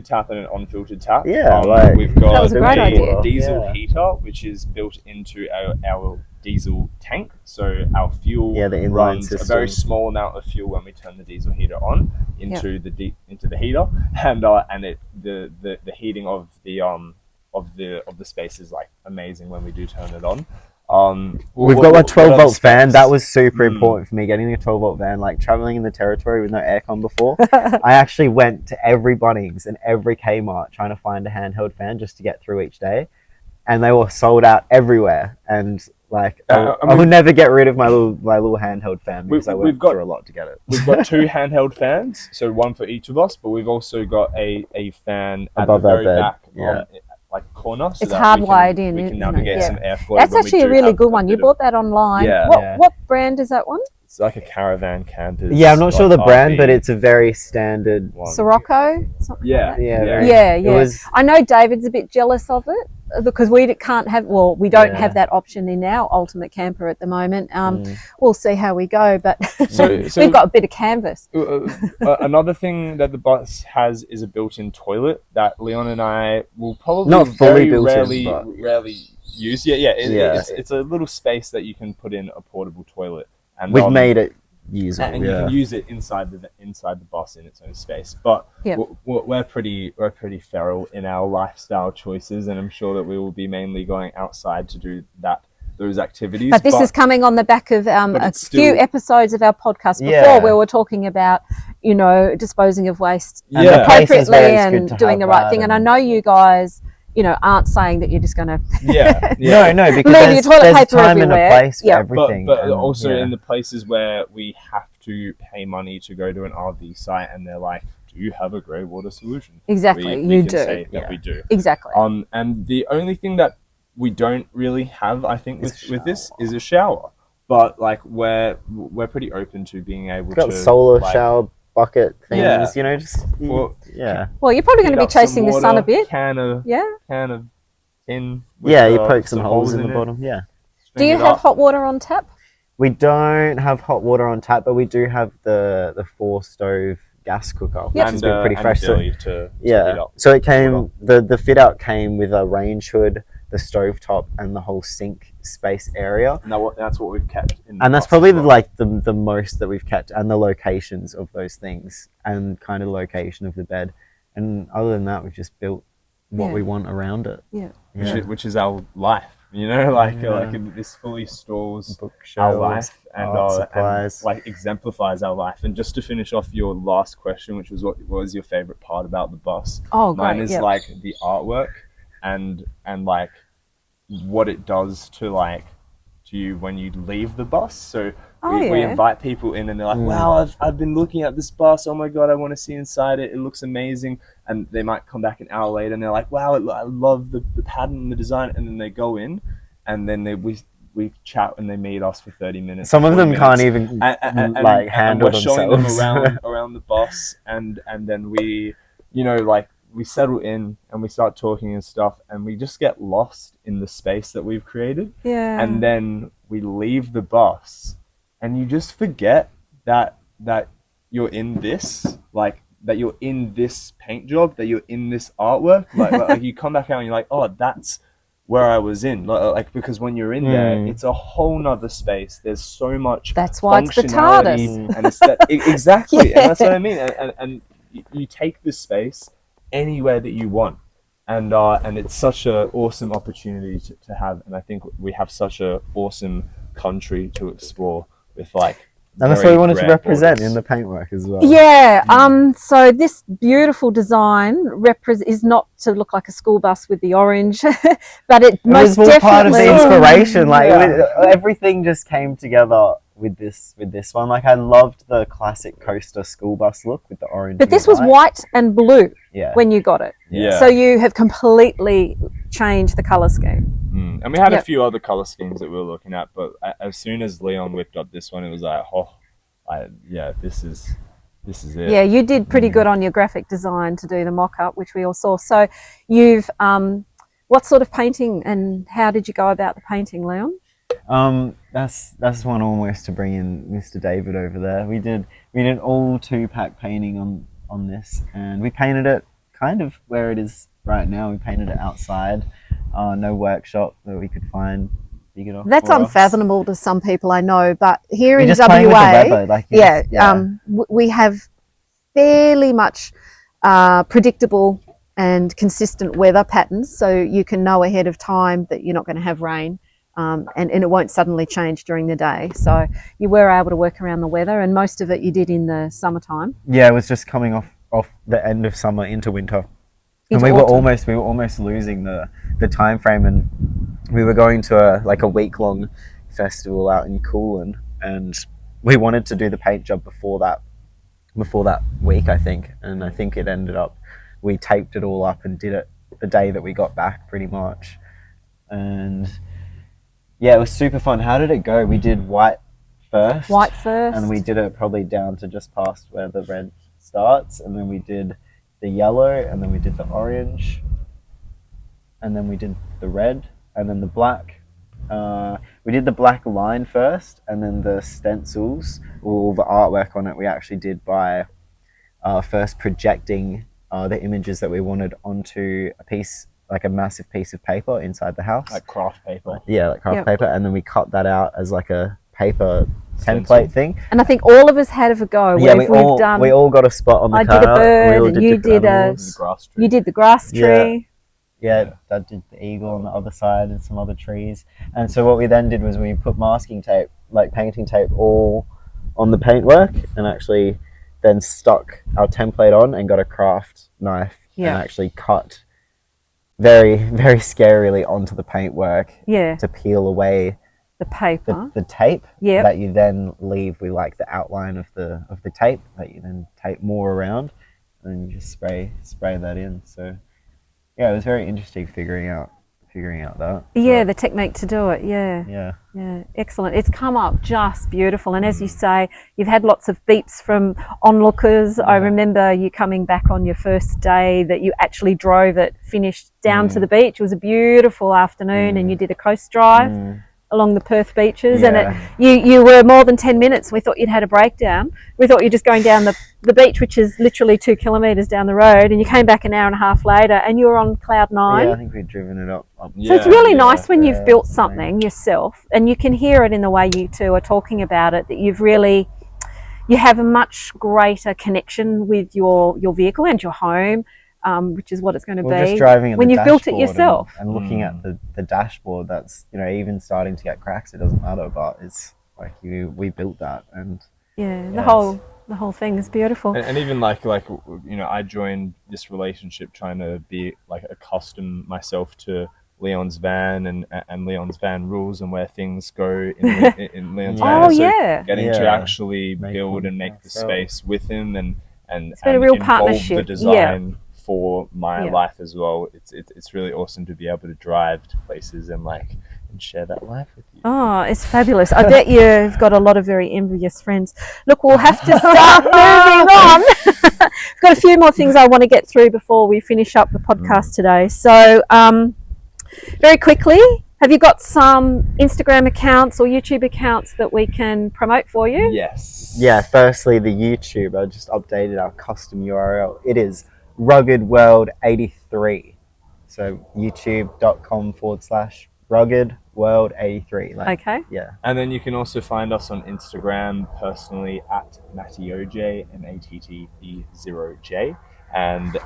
tap and an unfiltered tap. that We've got was a great idea. Diesel heater, which is built into our diesel tank. So our fuel runs a very small amount of fuel when we turn the diesel heater on into the heater, and the heating of the space is like amazing when we do turn it on. We've got a 12-volt fan. specs? That was super important for me, getting a 12-volt van. Like traveling in the territory with no aircon before, I actually went to every Bunnings and every Kmart trying to find a handheld fan just to get through each day, and they were sold out everywhere. And like, I will never get rid of my little handheld fan because I went through a lot to get it. We've got 2 handheld fans, so one for each of us, but we've also got a fan at Above the our very bed. back, Yeah. like corner. So It's that hardwired in. We can navigate some airflow. That's when we actually a do really have good one. You bit bought that online. Yeah. What brand is that one? It's like a caravan camper. Yeah, I'm not sure the brand, RV but it's a very standard one. Sirocco? Something Yeah, like that? Yeah. Yeah. It was, I know David's a bit jealous of it because we don't Yeah. have that option in our ultimate camper at the moment. We'll see how we go, but So we've got a bit of canvas. Another thing that the bus has is a built-in toilet that Leon and I will probably Not fully very built-in, rarely use. It's a little space that you can put in a portable toilet, and we've made it usable. and you can use it inside the bus in its own space. But Yeah. we're pretty feral in our lifestyle choices, and I'm sure that we will be mainly going outside to do those activities. But this is coming on the back of but a it's few still- episodes of our podcast before Yeah. where we're talking about, disposing of waste And the place is appropriately where it's good and to doing the have right that thing. And I and- know you guys, aren't saying that you're just going to yeah. No, because Leave your toilet there's a paper time everywhere. and a place for Yeah. everything. But and, also yeah. in the places where we have to pay money to go to an RV site, and they're like, "Do you have a grey water solution?" Exactly, we you can do. say that Yeah. we do. exactly. And the only thing that we don't really have, I think, Is with this is a shower. But like we're pretty open to being able It's got to solar like, shower bucket things, Yeah. just Well, yeah. Well, you're probably going to be heat up some chasing the sun a water, bit. Can of Yeah. tin. With, Yeah, you poke some holes in the it, bottom. Yeah. Do string you it have up. hot water on tap? We don't have hot water on tap, but we do have the 4-stove gas cooker, which Yep. has been pretty and fresh. So, ability to heat yeah. up. So it came the fit out came with a range hood, the stove top, and the whole sink space area. And that's what we've kept. In the And that's bus probably as well. like the most that we've kept, and the locations of those things, and kind of the location of the bed. And other than that, we've just built what Yeah. we want around it. Yeah. Which is our life, like this fully stores our Bookshelves, life and art supplies. like exemplifies our life. And just to finish off your last question, which was what was your favorite part about the bus? Oh, Mine great. is Yep. like the artwork and like what it does to you when you leave the bus. So we yeah. invite people in and they're like, wow, I've been looking at this bus. Oh my God, I want to see inside it. It looks amazing. And they might come back an hour later and they're like, wow, I love the pattern and the design. And then they go in and then we chat and they meet us for 30 minutes. Some of 40 them can't minutes. even and handle we're showing them themselves. around the bus and then we we settle in and we start talking and stuff and we just get lost in the space that we've created. Yeah. And then we leave the bus and you just forget that you're in this, that you're in this paint job, that you're in this artwork. Like you come back out and you're like, oh, that's where I was in. Because when you're in there, it's a whole nother space. There's so much That's why it's the functionality TARDIS. and exactly. Yeah. And that's what I mean. And you take this space anywhere that you want. And it's such an awesome opportunity to have. And I think we have such an awesome country to explore with And that's what we wanted to represent in the paintwork as well. Yeah. So this beautiful design is not to look like a school bus with the orange, but it most was all definitely part of the inspiration. Yeah. Everything just came together with this one. Like I loved the classic coaster school bus look with the orange. But and this was white and blue Yeah. when you got it. Yeah. So you have completely changed the color scheme. And we had Yep. a few other color schemes that we were looking at, but as soon as Leon whipped up this one, it was like, this is it. Yeah, you did pretty good on your graphic design to do the mock-up, which we all saw. So you've, what sort of painting and how did you go about the painting, Leon? That's one almost to bring in Mr. David over there. We did all 2-pack painting on this, and we painted it kind of where it is right now. We painted it outside, no workshop that we could find big enough. That's for us. unfathomable to some people, I know, but here You're in just playing with the WA, weather, like we have fairly much predictable and consistent weather patterns, so you can know ahead of time that you're not going to have rain and it won't suddenly change during the day. So you were able to work around the weather, and most of it you did in the summertime. Yeah, it was just coming off the end of summer into winter. And Into we were autumn. almost losing the time frame, and we were going to a week long festival out in Coolin, and we wanted to do the paint job before that week, I think, and I think it ended up we taped it all up and did it the day that we got back, pretty much. And yeah, it was super fun. How did it go? We did white first. White first. And we did it probably down to just past where the red starts, and then we did the yellow, and then we did the orange, and then we did the red, and then the black. We did the black line first, and then the stencils, all the artwork on it, we actually did by first projecting the images that we wanted onto a piece, like a massive piece of paper inside the house. Like craft paper. Yeah, like craft Yep. paper, and then we cut that out as like a paper Stencil. template thing. And I think all of us had a go. Yeah, We've done. we all got a spot on the I cutout. did a bird, We all and you different did animals. The grass tree. You did the grass tree. Yeah, that did the eagle on the other side and some other trees. And so what we then did was we put masking tape, like painting tape, all on the paintwork, and actually then stuck our template on and got a craft knife Yeah. and actually cut very, very scarily onto the paintwork Yeah, to peel away the paper. the tape Yep. that you then leave with like the outline of the tape that you then tape more around, and then you just spray that in. So yeah, it was very interesting figuring out that. Yeah, the technique to do it. Yeah. Yeah. Yeah, excellent. It's come up just beautiful. And as you say, you've had lots of beeps from onlookers. I remember you coming back on your first day that you actually drove it, finished down to the beach. It was a beautiful afternoon, and you did a coast drive along the Perth beaches. And you were more than 10 minutes. We thought you'd had a breakdown. We thought you're just going down the beach, which is literally 2 kilometres down the road, and you came back an hour and a half later and you were on cloud 9. Yeah, I think we'd driven it up. So it's really nice when you've yeah, built yeah. something yourself, and you can hear it in the way you two are talking about it, that you have a much greater connection with your vehicle and your home, which is what it's going to Well, be just driving at when the you've built it dashboard yourself. and looking at the dashboard, that's, you know, even starting to get cracks, it doesn't matter, but it's like we built that, and Yeah, the Yes. whole thing is beautiful. And even like you know, I joined this relationship trying to be like accustom myself to Leon's van and Leon's van rules and where things go in Leon's van. Oh, So yeah. getting to Yeah. actually build and make the space with him and been a real involve partnership, the design for my Yeah. life as well. It's really awesome to be able to drive to places and share that life with you. Oh, it's fabulous. I bet you've got a lot of very envious friends. Look, we'll have to start moving on. I've got a few more things I want to get through before we finish up the podcast today. So, very quickly, have you got some Instagram accounts or YouTube accounts that we can promote for you? Yes. yeah. Firstly, the YouTube. I just updated our custom URL. It is Rugged World 83. So youtube.com/Rugged World 83. Okay. Yeah. And then you can also find us on Instagram personally at MattyOJ, MATTE0J. And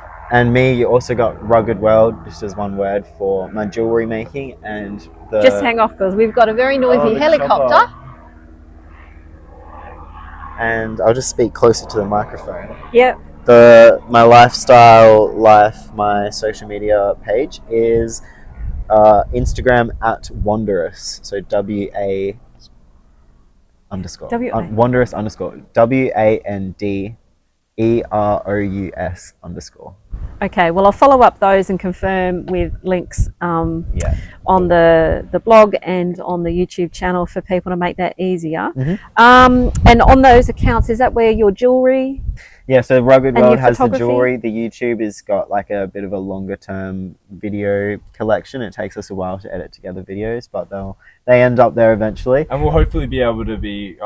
me, you also got Rugged World, just as one word, for my jewelry making, and the Just hang off, because we've got a very noisy the helicopter. chopper. And I'll just speak closer to the microphone. Yep. My lifestyle life, my social media page is Instagram at Wanderous. So WA_. WA. Wanderous _. WANDEROUS_. Okay, well, I'll follow up those and confirm with links Yeah. on the blog and on the YouTube channel for people to make that easier. Mhm. And on those accounts, is that where your jewelry? Yeah, so Rugged And World your has the photography? jewelry. The YouTube has got like a bit of a longer term video collection. It takes us a while to edit together videos, but they end up there eventually. And we'll hopefully be able to be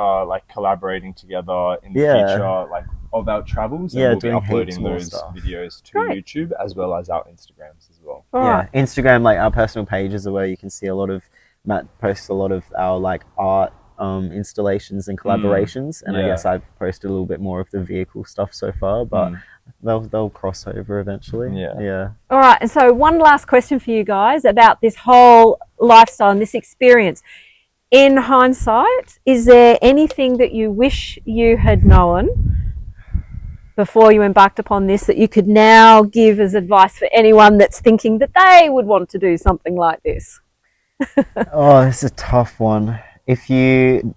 collaborating together in the Yeah. future, of our travels. And Yeah, we'll be doing heaps uploading more those stuff. videos to Great. YouTube as well as our Instagrams as well. All Yeah, right. Instagram, like our personal pages are where you can see a lot of, Matt posts a lot of our like art installations and collaborations, and I yeah. guess I've posted a little bit more of the vehicle stuff so far, but they'll cross over eventually. Yeah. Yeah. All right, and so one last question for you guys about this whole lifestyle and this experience. In hindsight, is there anything that you wish you had known before you embarked upon this that you could now give as advice for anyone that's thinking that they would want to do something like this? Oh, it's a tough one. If you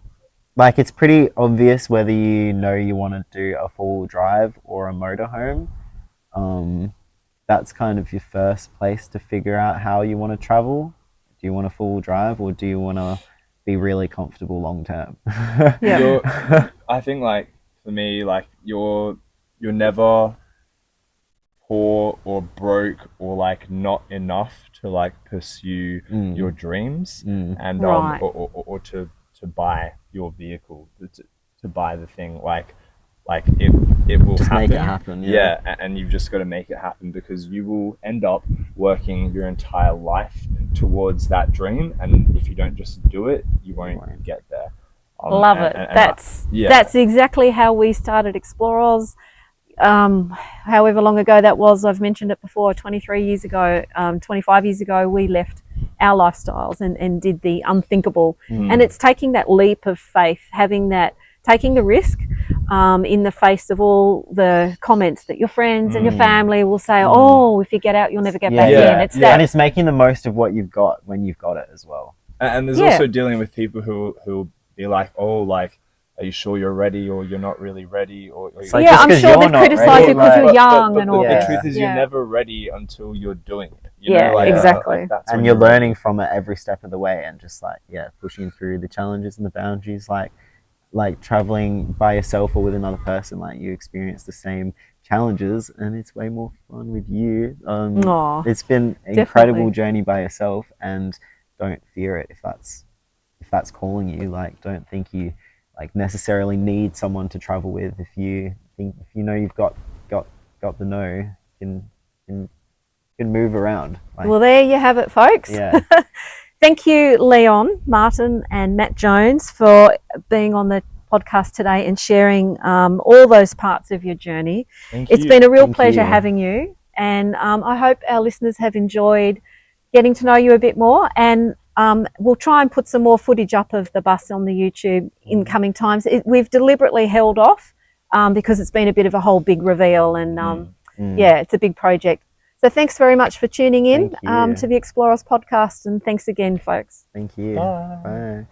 like, it's pretty obvious whether you know you want to do a full drive or a motorhome. That's kind of your first place to figure out how you want to travel. Do you want a full drive, or do you want to be really comfortable long term? Yeah. I think, like, for me, like, you're never poor or broke or like not enough to like pursue your dreams and Right. or to buy your vehicle, to buy the thing, like it will Just happen. make it happen. And you've just got to make it happen, because you will end up working your entire life towards that dream, and if you don't just do it, you won't get there. Love it. That's exactly how we started ExplorOz. However long ago that was, I've mentioned it before, 23 years ago, 25 years ago, we left our lifestyles and did the unthinkable. And it's taking that leap of faith, taking the risk in the face of all the comments that your friends and your family will say, oh, if you get out, you'll never get back in. It's that. And it's making the most of what you've got when you've got it as well. And there's also dealing with people who'll be like, oh, like, are you sure you're ready, or you're not really ready, or like, I'm sure they've criticised you because you're young and all. The truth is, you're never ready until you're doing it. You know, exactly. And you're learning from it every step of the way, and just like pushing through the challenges and the boundaries, like traveling by yourself or with another person. Like, you experience the same challenges, and it's way more fun with you. It's been an incredible journey by yourself, and don't fear it if that's calling you. Like, don't think you like necessarily need someone to travel with. If you know you've got the know, you can move around. Like, well, there you have it, folks. Yeah. Thank you, Leon, Martin and Matt Jones, for being on the podcast today and sharing all those parts of your journey. It's been a real pleasure having you, and I hope our listeners have enjoyed getting to know you a bit more, and we'll try and put some more footage up of the bus on the YouTube in coming times. We've deliberately held off because it's been a bit of a whole big reveal, and it's a big project. So thanks very much for tuning in to the ExplorOz podcast, and thanks again, folks. Thank you. Bye. Bye.